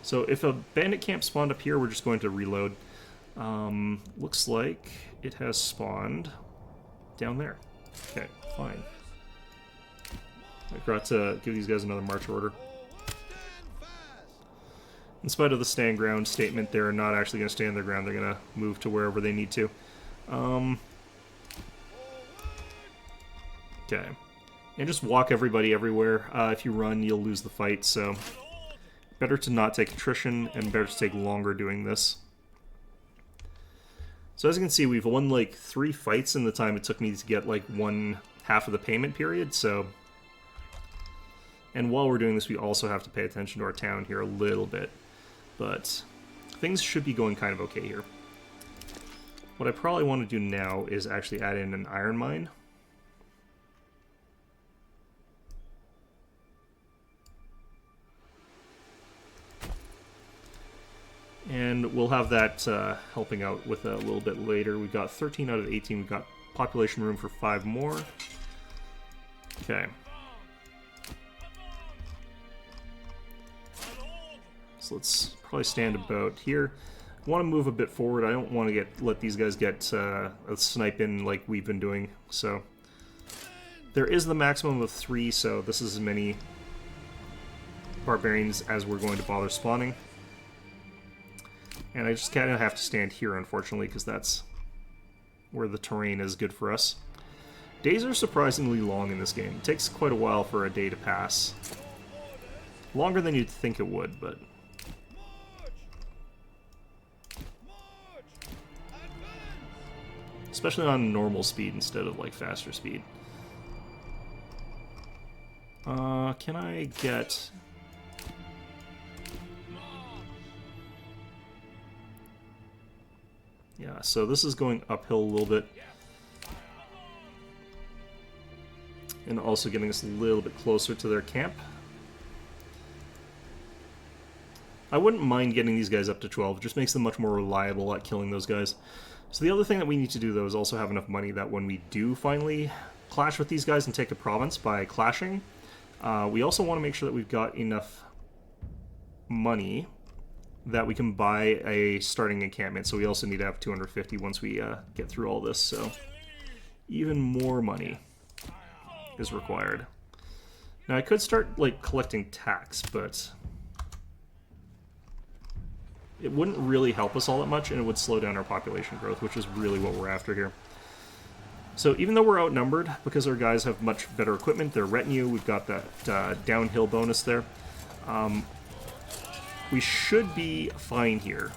So if a bandit camp spawned up here, we're just going to reload. Looks like it has spawned down there. Okay, fine. I forgot to give these guys another march order. In spite of the stand ground statement, they're not actually going to stand their ground. They're going to move to wherever they need to. Okay. And just walk everybody everywhere. If you run, you'll lose the fight, so better to not take attrition and better to take longer doing this. So as you can see, we've won like 3 fights in the time it took me to get like 1/2 of the payment period, so... And while we're doing this, we also have to pay attention to our town here a little bit. But things should be going kind of okay here. What I probably want to do now is actually add in an iron mine. And we'll have that helping out with a little bit later. We've got 13 out of 18. We've got population room for 5 more. Okay. So let's probably stand about here. I want to move a bit forward. I don't want to let these guys get a snipe in like we've been doing. So there is the maximum of 3, so this is as many barbarians as we're going to bother spawning. And I just kind of have to stand here, unfortunately, because that's where the terrain is good for us. Days are surprisingly long in this game. It takes quite a while for a day to pass. Longer than you'd think it would, but... Especially on normal speed instead of, like, faster speed. Can I get... Yeah, so this is going uphill a little bit. And also getting us a little bit closer to their camp. I wouldn't mind getting these guys up to 12. It just makes them much more reliable at killing those guys. So the other thing that we need to do, though, is also have enough money that when we do finally clash with these guys and take a province by clashing, we also want to make sure that we've got enough money that we can buy a starting encampment. So we also need to have 250 once we get through all this. So even more money is required. Now I could start like collecting tax, but it wouldn't really help us all that much, and it would slow down our population growth, which is really what we're after here. So even though we're outnumbered, because our guys have much better equipment, their retinue, we've got that downhill bonus there. We should be fine here.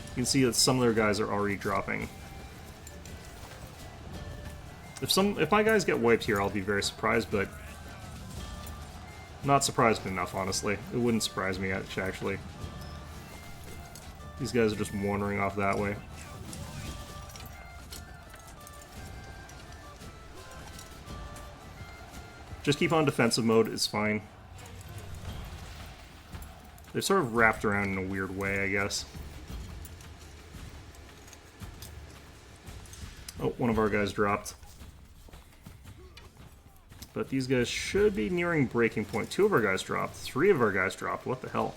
You can see that some of their guys are already dropping. If my guys get wiped here, I'll be very surprised, but not surprised enough, honestly. It wouldn't surprise me, actually. These guys are just wandering off that way. Just keep on defensive mode, it's fine. They're sort of wrapped around in a weird way, I guess. Oh, one of our guys dropped. But these guys should be nearing breaking point. 2 of our guys dropped. 3 of our guys dropped. What the hell?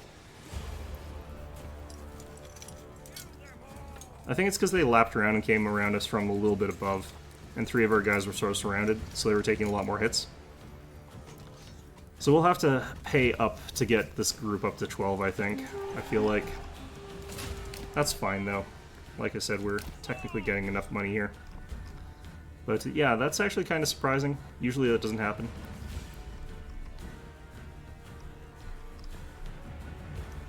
I think it's because they lapped around and came around us from a little bit above. And 3 of our guys were sort of surrounded, so they were taking a lot more hits. So we'll have to pay up to get this group up to 12, I think. I feel like. That's fine, though. Like I said, we're technically getting enough money here. But yeah, that's actually kind of surprising. Usually that doesn't happen.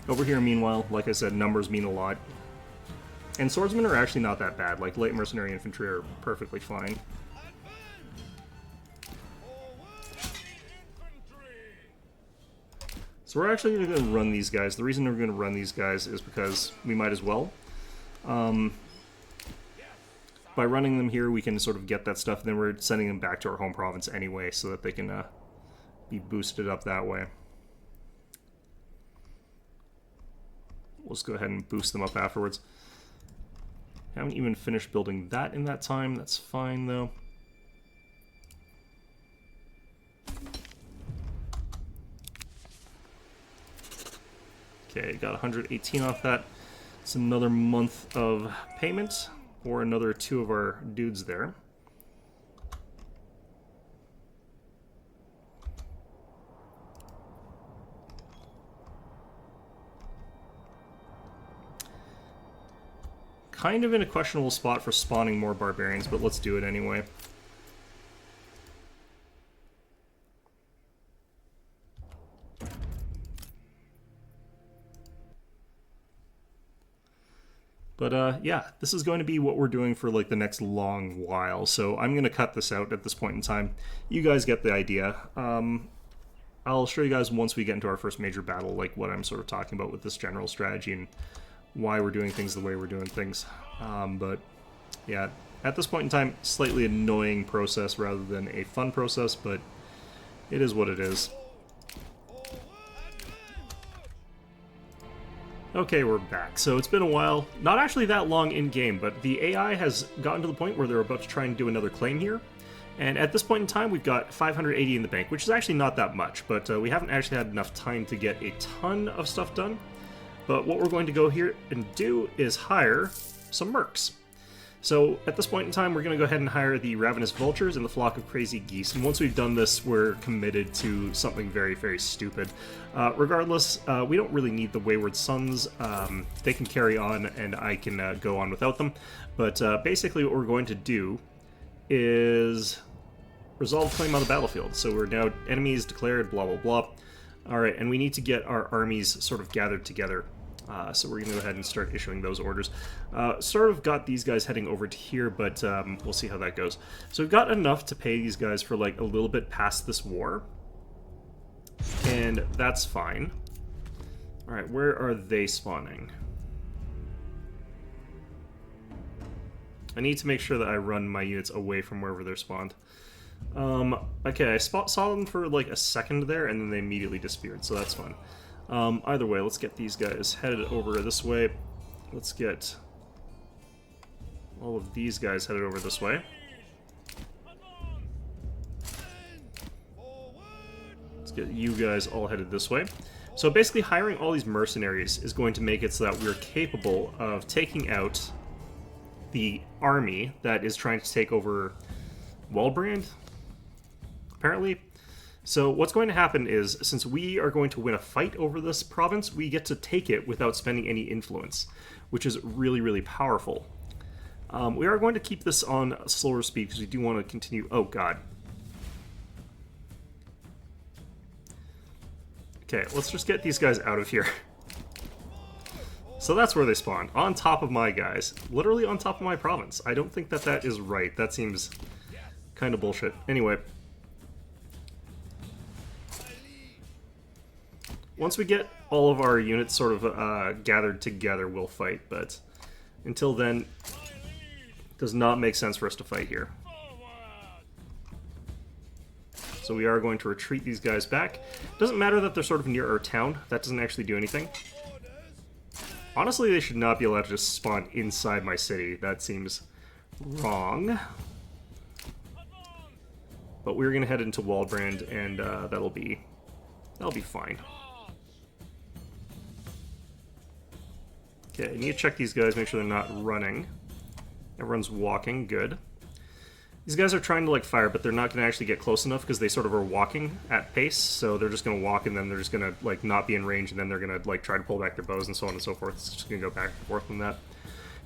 Over here, meanwhile, like I said, numbers mean a lot. And swordsmen are actually not that bad. Like, light mercenary infantry are perfectly fine. So we're actually going to run these guys. The reason we're going to run these guys is because we might as well. By running them here, we can sort of get that stuff, and then we're sending them back to our home province anyway, so that they can be boosted up that way. We'll just go ahead and boost them up afterwards. Haven't even finished building that in that time. That's fine, though. Okay, got 118 off that. It's another month of payment, or another 2 of our dudes there. Kind of in a questionable spot for spawning more barbarians, but let's do it anyway. But yeah, this is going to be what we're doing for like the next long while, so I'm going to cut this out at this point in time. You guys get the idea. I'll show you guys once we get into our first major battle, like what I'm sort of talking about with this general strategy and why we're doing things the way we're doing things. But yeah, at this point in time, slightly annoying process rather than a fun process, but it is what it is. Okay, we're back. So it's been a while. Not actually that long in-game, but the AI has gotten to the point where they're about to try and do another claim here. And at this point in time, we've got 580 in the bank, which is actually not that much, but we haven't actually had enough time to get a ton of stuff done. But what we're going to go here and do is hire some mercs. So at this point in time, we're going to go ahead and hire the Ravenous Vultures and the Flock of Crazy Geese. And once we've done this, we're committed to something very, very stupid. Regardless, we don't really need the Wayward Sons. They can carry on, and I can go on without them. But basically what we're going to do is resolve claim on the battlefield. So we're now enemies declared, blah, blah, blah. Alright, and we need to get our armies sort of gathered together. So we're going to go ahead and start issuing those orders. Sort of got these guys heading over to here, but we'll see how that goes. So we've got enough to pay these guys for like a little bit past this war. And that's fine. Alright, where are they spawning? I need to make sure that I run my units away from wherever they're spawned. Okay, I saw them for like a second there, and then they immediately disappeared, so that's fun. Either way, let's get these guys headed over this way. Let's get all of these guys headed over this way. Let's get you guys all headed this way. So basically, hiring all these mercenaries is going to make it so that we're capable of taking out the army that is trying to take over Waldbrand, apparently. So what's going to happen is, since we are going to win a fight over this province, we get to take it without spending any influence, which is really, really powerful. We are going to keep this on slower speed because we do want to continue... Oh, God. Okay, let's just get these guys out of here. So that's where they spawn, on top of my guys. Literally on top of my province. I don't think that that is right. That seems kind of bullshit. Anyway. Once we get all of our units sort of gathered together, we'll fight, but until then, it does not make sense for us to fight here. So we are going to retreat these guys back. Doesn't matter that they're sort of near our town. That doesn't actually do anything. Honestly, they should not be allowed to just spawn inside my city. That seems wrong. But we're going to head into Waldbrand, and that'll be fine. Okay, I need to check these guys, make sure they're not running. Everyone's walking, good. These guys are trying to like fire, but they're not going to actually get close enough because they sort of are walking at pace, so they're just going to walk and then they're just going to like not be in range, and then they're going to like try to pull back their bows and so on and so forth. It's just going to go back and forth from that.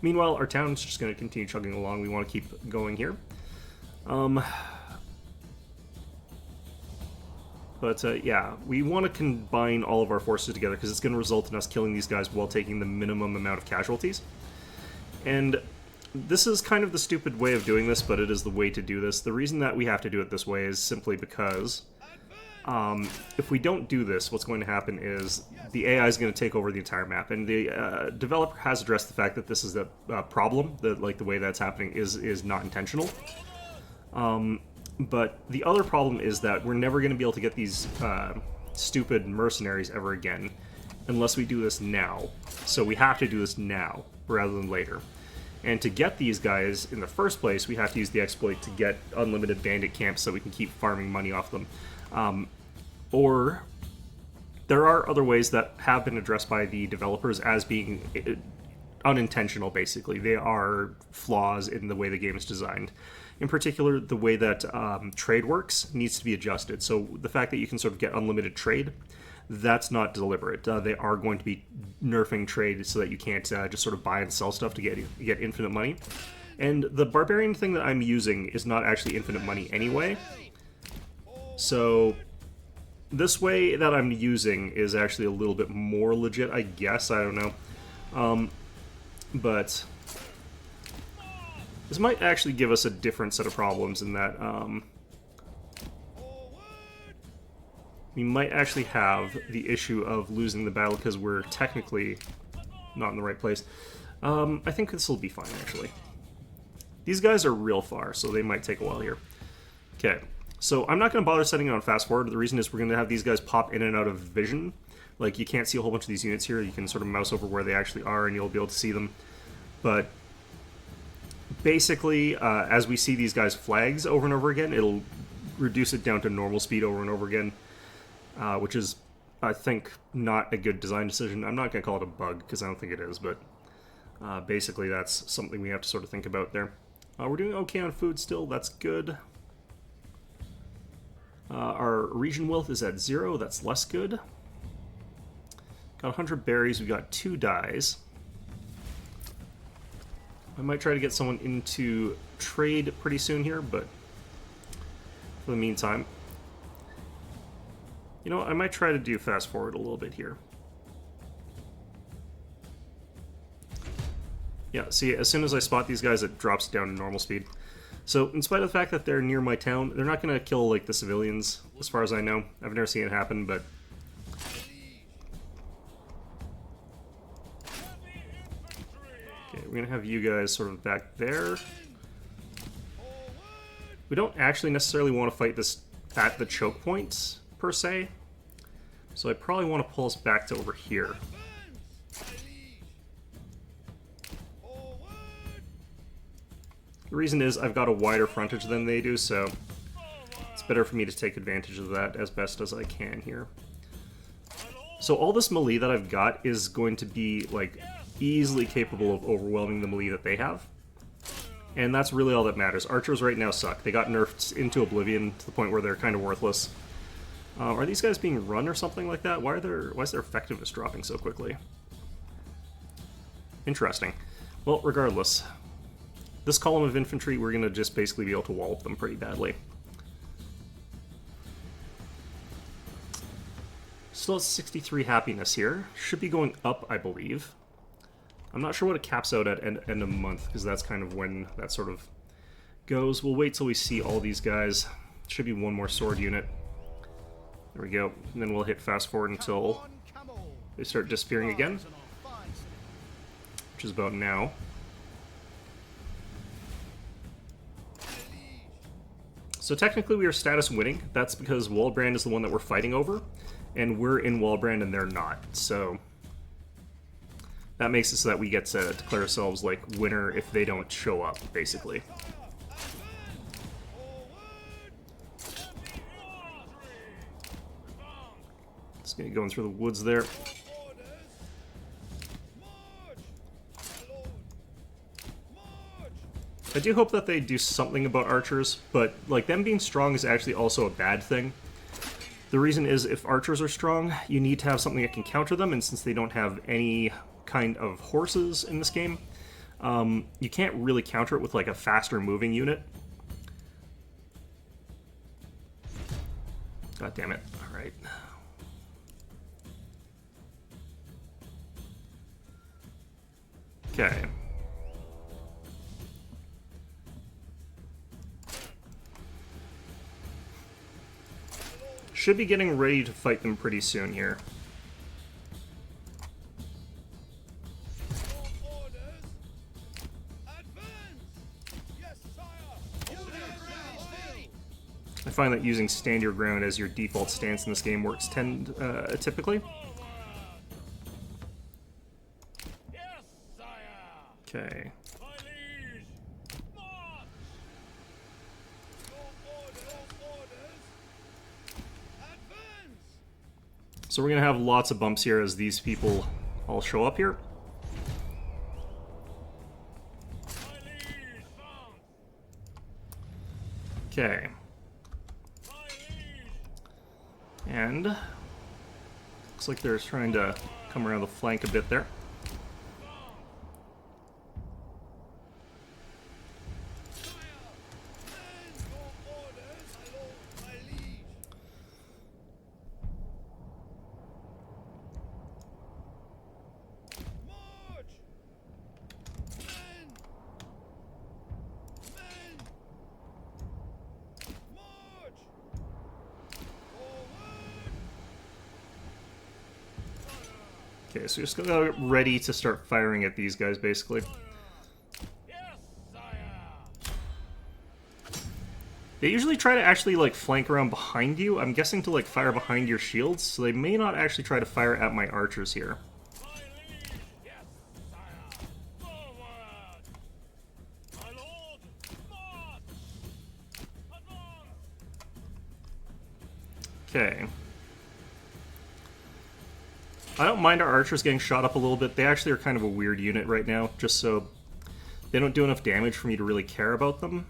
Meanwhile, our town's just going to continue chugging along. We want to keep going here. But yeah, we want to combine all of our forces together because it's going to result in us killing these guys while taking the minimum amount of casualties. And this is kind of the stupid way of doing this, but it is the way to do this. The reason that we have to do it this way is simply because if we don't do this, what's going to happen is the AI is going to take over the entire map. And the developer has addressed the fact that this is a problem, that like the way that's happening is not intentional. But the other problem is that we're never going to be able to get these stupid mercenaries ever again unless we do this now. So we have to do this now rather than later. And to get these guys in the first place, we have to use the exploit to get unlimited bandit camps so we can keep farming money off them. Or there are other ways that have been addressed by the developers as being unintentional, basically. They are flaws in the way the game is designed. In particular, the way that trade works needs to be adjusted. So the fact that you can sort of get unlimited trade, that's not deliberate. They are going to be nerfing trade so that you can't just sort of buy and sell stuff to get infinite money. And the barbarian thing that I'm using is not actually infinite money anyway. So this way that I'm using is actually a little bit more legit, I guess. I don't know. But this might actually give us a different set of problems in that we might actually have the issue of losing the battle because we're technically not in the right place. I think this will be fine, actually. These guys are real far, so they might take a while here. Okay, so I'm not going to bother setting it on fast forward. The reason is we're going to have these guys pop in and out of vision. Like, you can't see a whole bunch of these units here. You can sort of mouse over where they actually are, and you'll be able to see them. But basically, as we see these guys' flags over and over again, it'll reduce it down to normal speed over and over again, which is, I think, not a good design decision. I'm not going to call it a bug, because I don't think it is, but basically that's something we have to sort of think about there. We're doing okay on food still. That's good. Our region wealth is at 0. That's less good. Got 100 berries. We got 2 dyes. I might try to get someone into trade pretty soon here, but for the meantime, you know, I might try to do fast forward a little bit here. Yeah, see, as soon as I spot these guys, it drops down to normal speed. So, in spite of the fact that they're near my town, they're not going to kill, like, the civilians, as far as I know. I've never seen it happen, but... Okay, we're going to have you guys sort of back there. We don't actually necessarily want to fight this at the choke points, per se. So I probably want to pull us back to over here. The reason is I've got a wider frontage than they do, so it's better for me to take advantage of that as best as I can here. So all this melee that I've got is going to be, like, easily capable of overwhelming the melee that they have. And that's really all that matters. Archers right now suck. They got nerfed into oblivion to the point where they're kind of worthless. Are these guys being run or something like that? Why is their effectiveness dropping so quickly? Interesting. Well, regardless. This column of infantry, we're going to just basically be able to wallop them pretty badly. Still has 63 happiness here. Should be going up, I believe. I'm not sure what it caps out at end of month, because that's kind of when that sort of goes. We'll wait till we see all these guys. Should be one more sword unit. There we go. And then we'll hit fast forward until they start disappearing again, which is about now. So technically we are status winning. That's because Waldbrand is the one that we're fighting over, and we're in Waldbrand and they're not. So that makes it so that we get to declare ourselves like winner if they don't show up, basically. Just gonna go in through the woods there. I do hope that they do something about archers, but like them being strong is actually also a bad thing. The reason is if archers are strong, you need to have something that can counter them, and since they don't have any kind of horses in this game, you can't really counter it with like a faster moving unit. God damn it. Alright. Okay. Should be getting ready to fight them pretty soon here. find that using stand your ground as your default stance in this game works typically. Okay. So we're going to have lots of bumps here as these people all show up here. Okay. And looks like they're trying to come around the flank a bit there. Okay, so just get ready to start firing at these guys, basically. They usually try to actually, like, flank around behind you. I'm guessing to, like, fire behind your shields, so they may not actually try to fire at my archers here. Okay. I don't mind our archers getting shot up a little bit. They actually are kind of a weird unit right now, just so they don't do enough damage for me to really care about them.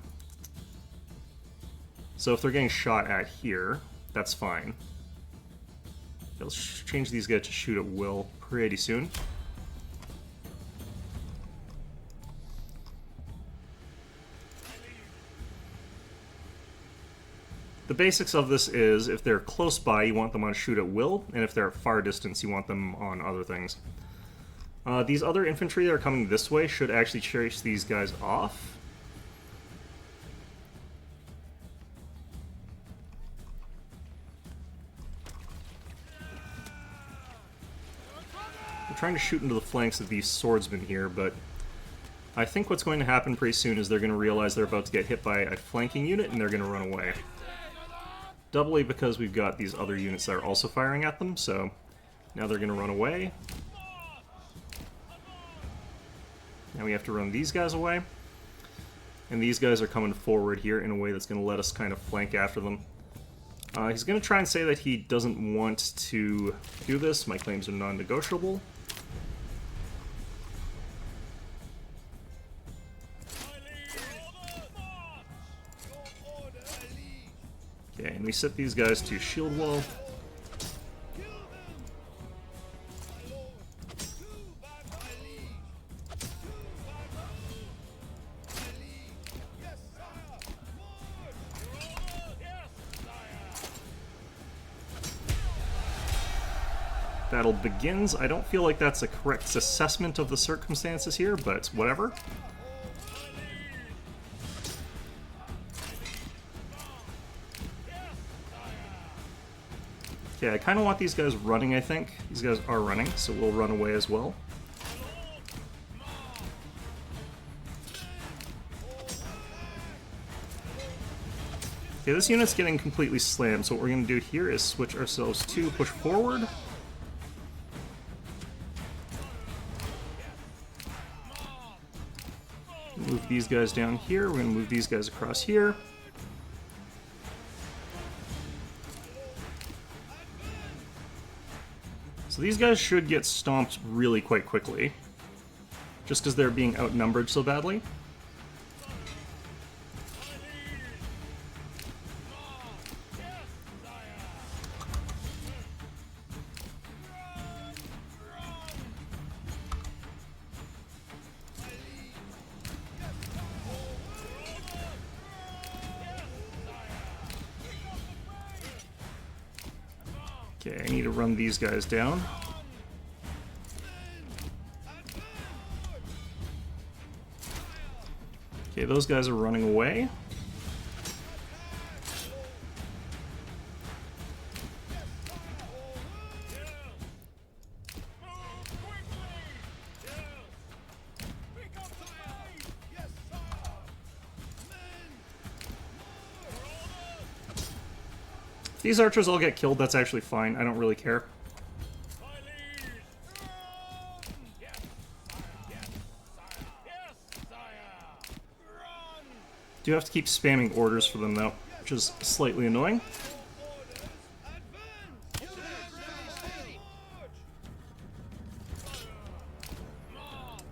So if they're getting shot at here, that's fine. Let's change these guys to shoot at will pretty soon. The basics of this is, if they're close by, you want them on shoot at will, and if they're at far distance, you want them on other things. These other infantry that are coming this way should actually chase these guys off. I'm trying to shoot into the flanks of these swordsmen here, but I think what's going to happen pretty soon is they're going to realize they're about to get hit by a flanking unit, and they're going to run away. Doubly because we've got these other units that are also firing at them, so now they're going to run away. Now we have to run these guys away. And these guys are coming forward here in a way that's going to let us kind of flank after them. He's going to try and say that he doesn't want to do this. My claims are non-negotiable. Okay, and we set these guys to shield wall. Battle begins. I don't feel like that's a correct assessment of the circumstances here, but whatever. Okay, I kind of want these guys running, I think. These guys are running, so we'll run away as well. Okay, this unit's getting completely slammed, so what we're going to do here is switch ourselves to push forward. Move these guys down here, we're going to move these guys across here. So these guys should get stomped really quite quickly, just because they're being outnumbered so badly. Okay, I need to run these guys down. Okay, those guys are running away. these archers all get killed, that's actually fine. I don't really care. Do have to keep spamming orders for them, though, which is slightly annoying.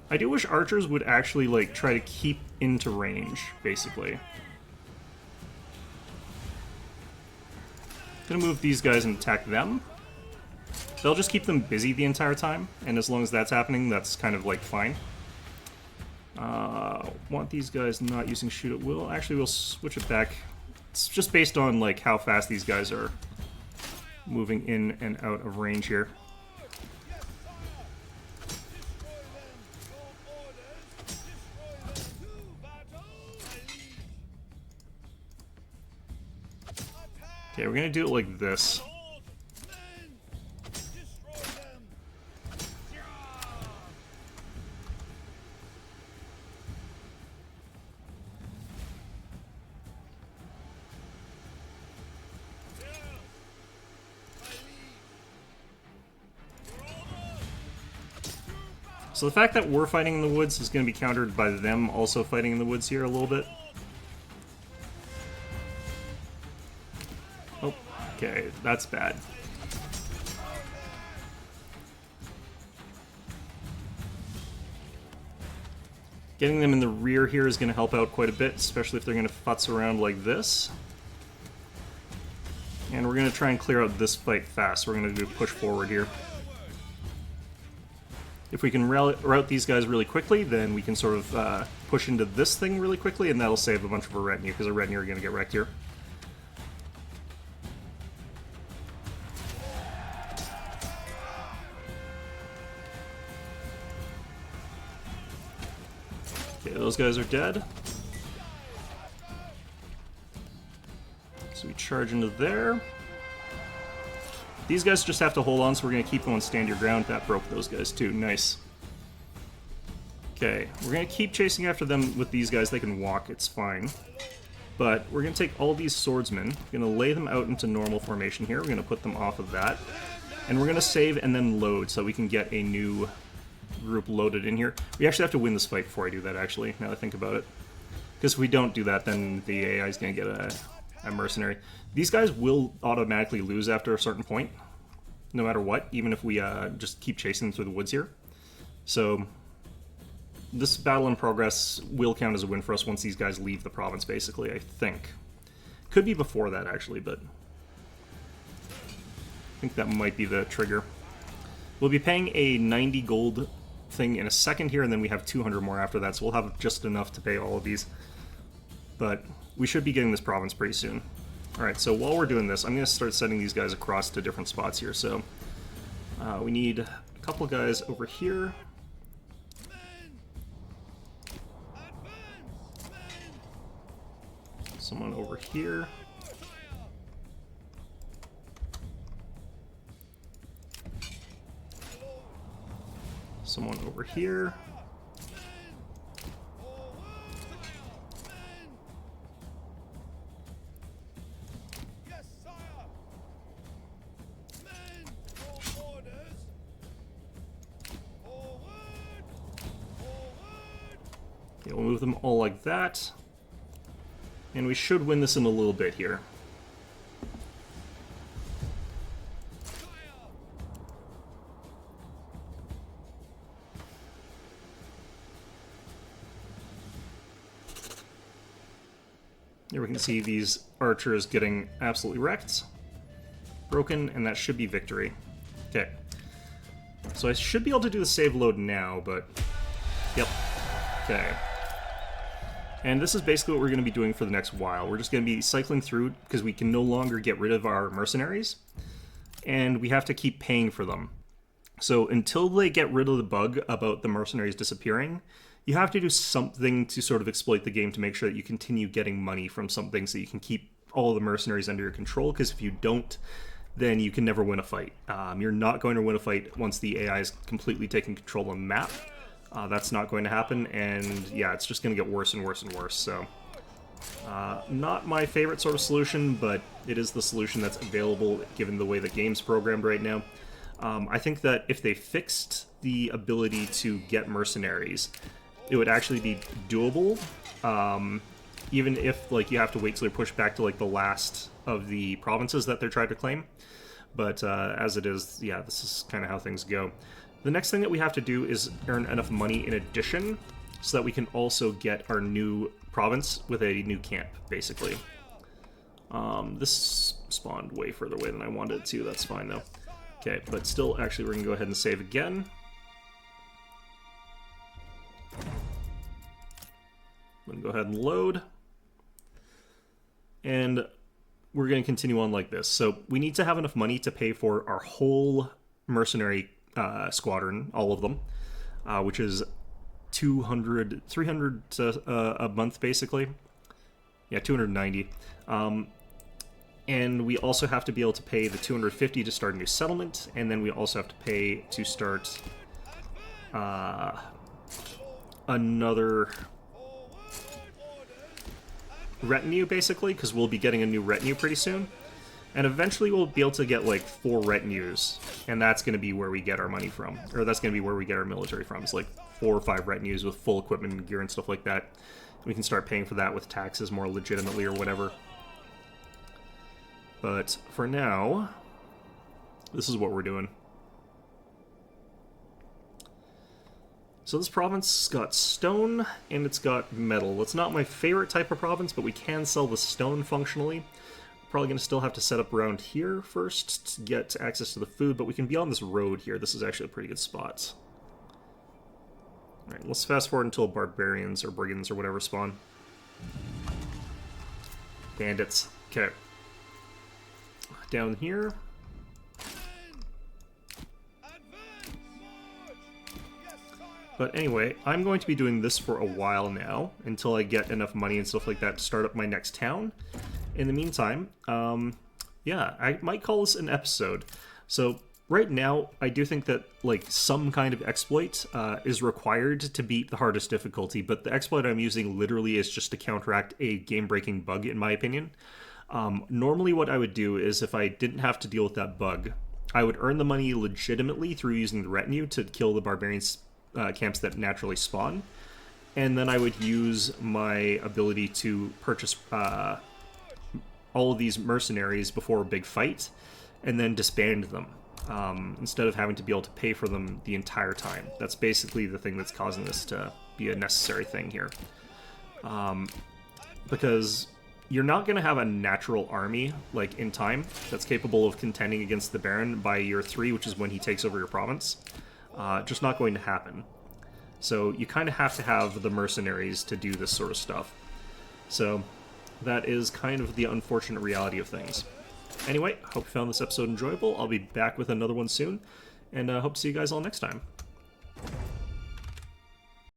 I do wish archers would actually, like, try to keep into range, basically. Gonna move these guys and attack them. They'll just keep them busy the entire time, and as long as that's happening, that's kind of, like, fine. Want these guys not using shoot at will. Actually, we'll switch it back. It's just based on, like, how fast these guys are moving in and out of range here. Okay, we're gonna do it like this. So the fact that we're fighting in the woods is going to be countered by them also fighting in the woods here a little bit. Oh, okay, that's bad. Getting them in the rear here is going to help out quite a bit, especially if they're going to futz around like this. And we're going to try and clear out this fight fast. We're going to do push forward here. If we can route these guys really quickly, then we can sort of push into this thing really quickly, and that'll save a bunch of our retinue, because our retinue are going to get wrecked here. Okay, those guys are dead. So we charge into there. These guys just have to hold on, so we're going to keep them on stand your ground. That broke those guys too. Nice. Okay, we're going to keep chasing after them with these guys. They can walk, it's fine. But we're going to take all these swordsmen, we're going to lay them out into normal formation here. We're going to put them off of that. And we're going to save and then load so we can get a new group loaded in here. We actually have to win this fight before I do that, actually, now that I think about it. Because if we don't do that, then the AI is going to get a mercenary. These guys will automatically lose after a certain point, no matter what, even if we just keep chasing them through the woods here. So this battle in progress will count as a win for us once these guys leave the province, basically, I think. Could be before that, actually, but I think that might be the trigger. We'll be paying a 90 gold thing in a second here, and then we have 200 more after that, so we'll have just enough to pay all of these. But we should be getting this province pretty soon. Alright, so while we're doing this, I'm going to start sending these guys across to different spots here. So we need a couple guys over here. Someone over here. Someone over here. Okay, we'll move them all like that. And we should win this in a little bit here. Here we can see these archers getting absolutely wrecked. Broken, and that should be victory. Okay. So I should be able to do the save load now, but... Yep. Okay. And this is basically what we're going to be doing for the next while. We're just going to be cycling through, because we can no longer get rid of our mercenaries, and we have to keep paying for them. So until they get rid of the bug about the mercenaries disappearing, you have to do something to sort of exploit the game to make sure that you continue getting money from something so you can keep all the mercenaries under your control, because if you don't, then you can never win a fight. You're not going to win a fight once the AI is completely taking control of the map. That's not going to happen, and yeah, it's just going to get worse and worse and worse, so Not my favorite sort of solution, but it is the solution that's available given the way the game's programmed right now. I think that if they fixed the ability to get mercenaries, it would actually be doable, even if like you have to wait till you're pushed back to like the last of the provinces that they're trying to claim. But as it is, yeah, this is kind of how things go. The next thing that we have to do is earn enough money in addition so that we can also get our new province with a new camp, basically. This spawned way further away than I wanted it to. That's fine, though. Okay, but still, actually, we're going to go ahead and save again. I'm going to go ahead and load. And we're going to continue on like this. So we need to have enough money to pay for our whole mercenary squadron, all of them, which is 300 a month, basically. Yeah, 290. And we also have to be able to pay the 250 to start a new settlement, and then we also have to pay to start another retinue, basically, because we'll be getting a new retinue pretty soon. And eventually we'll be able to get like 4 retinues, and that's going to be where we get our money from. Or that's going to be where we get our military from. It's like 4 or 5 retinues with full equipment and gear and stuff like that. We can start paying for that with taxes more legitimately or whatever. But for now, this is what we're doing. So this province got stone, and it's got metal. It's not my favorite type of province, but we can sell the stone functionally. Probably going to still have to set up around here first to get access to the food, but we can be on this road here. This is actually a pretty good spot. Alright, let's fast forward until barbarians or brigands or whatever spawn. Bandits. Okay. Down here. But anyway, I'm going to be doing this for a while now, until I get enough money and stuff like that to start up my next town. In the meantime, yeah, I might call this an episode. So right now, I do think that like some kind of exploit is required to beat the hardest difficulty, but the exploit I'm using literally is just to counteract a game-breaking bug, in my opinion. Normally what I would do is if I didn't have to deal with that bug, I would earn the money legitimately through using the retinue to kill the barbarians camps that naturally spawn, and then I would use my ability to purchase all of these mercenaries before a big fight, and then disband them, instead of having to be able to pay for them the entire time. That's basically the thing that's causing this to be a necessary thing here. Because you're not going to have a natural army, like, in time, that's capable of contending against the Baron by year 3, which is when he takes over your province. Just not going to happen. So you kind of have to have the mercenaries to do this sort of stuff. So that is kind of the unfortunate reality of things. Anyway, hope you found this episode enjoyable. I'll be back with another one soon, and hope to see you guys all next time.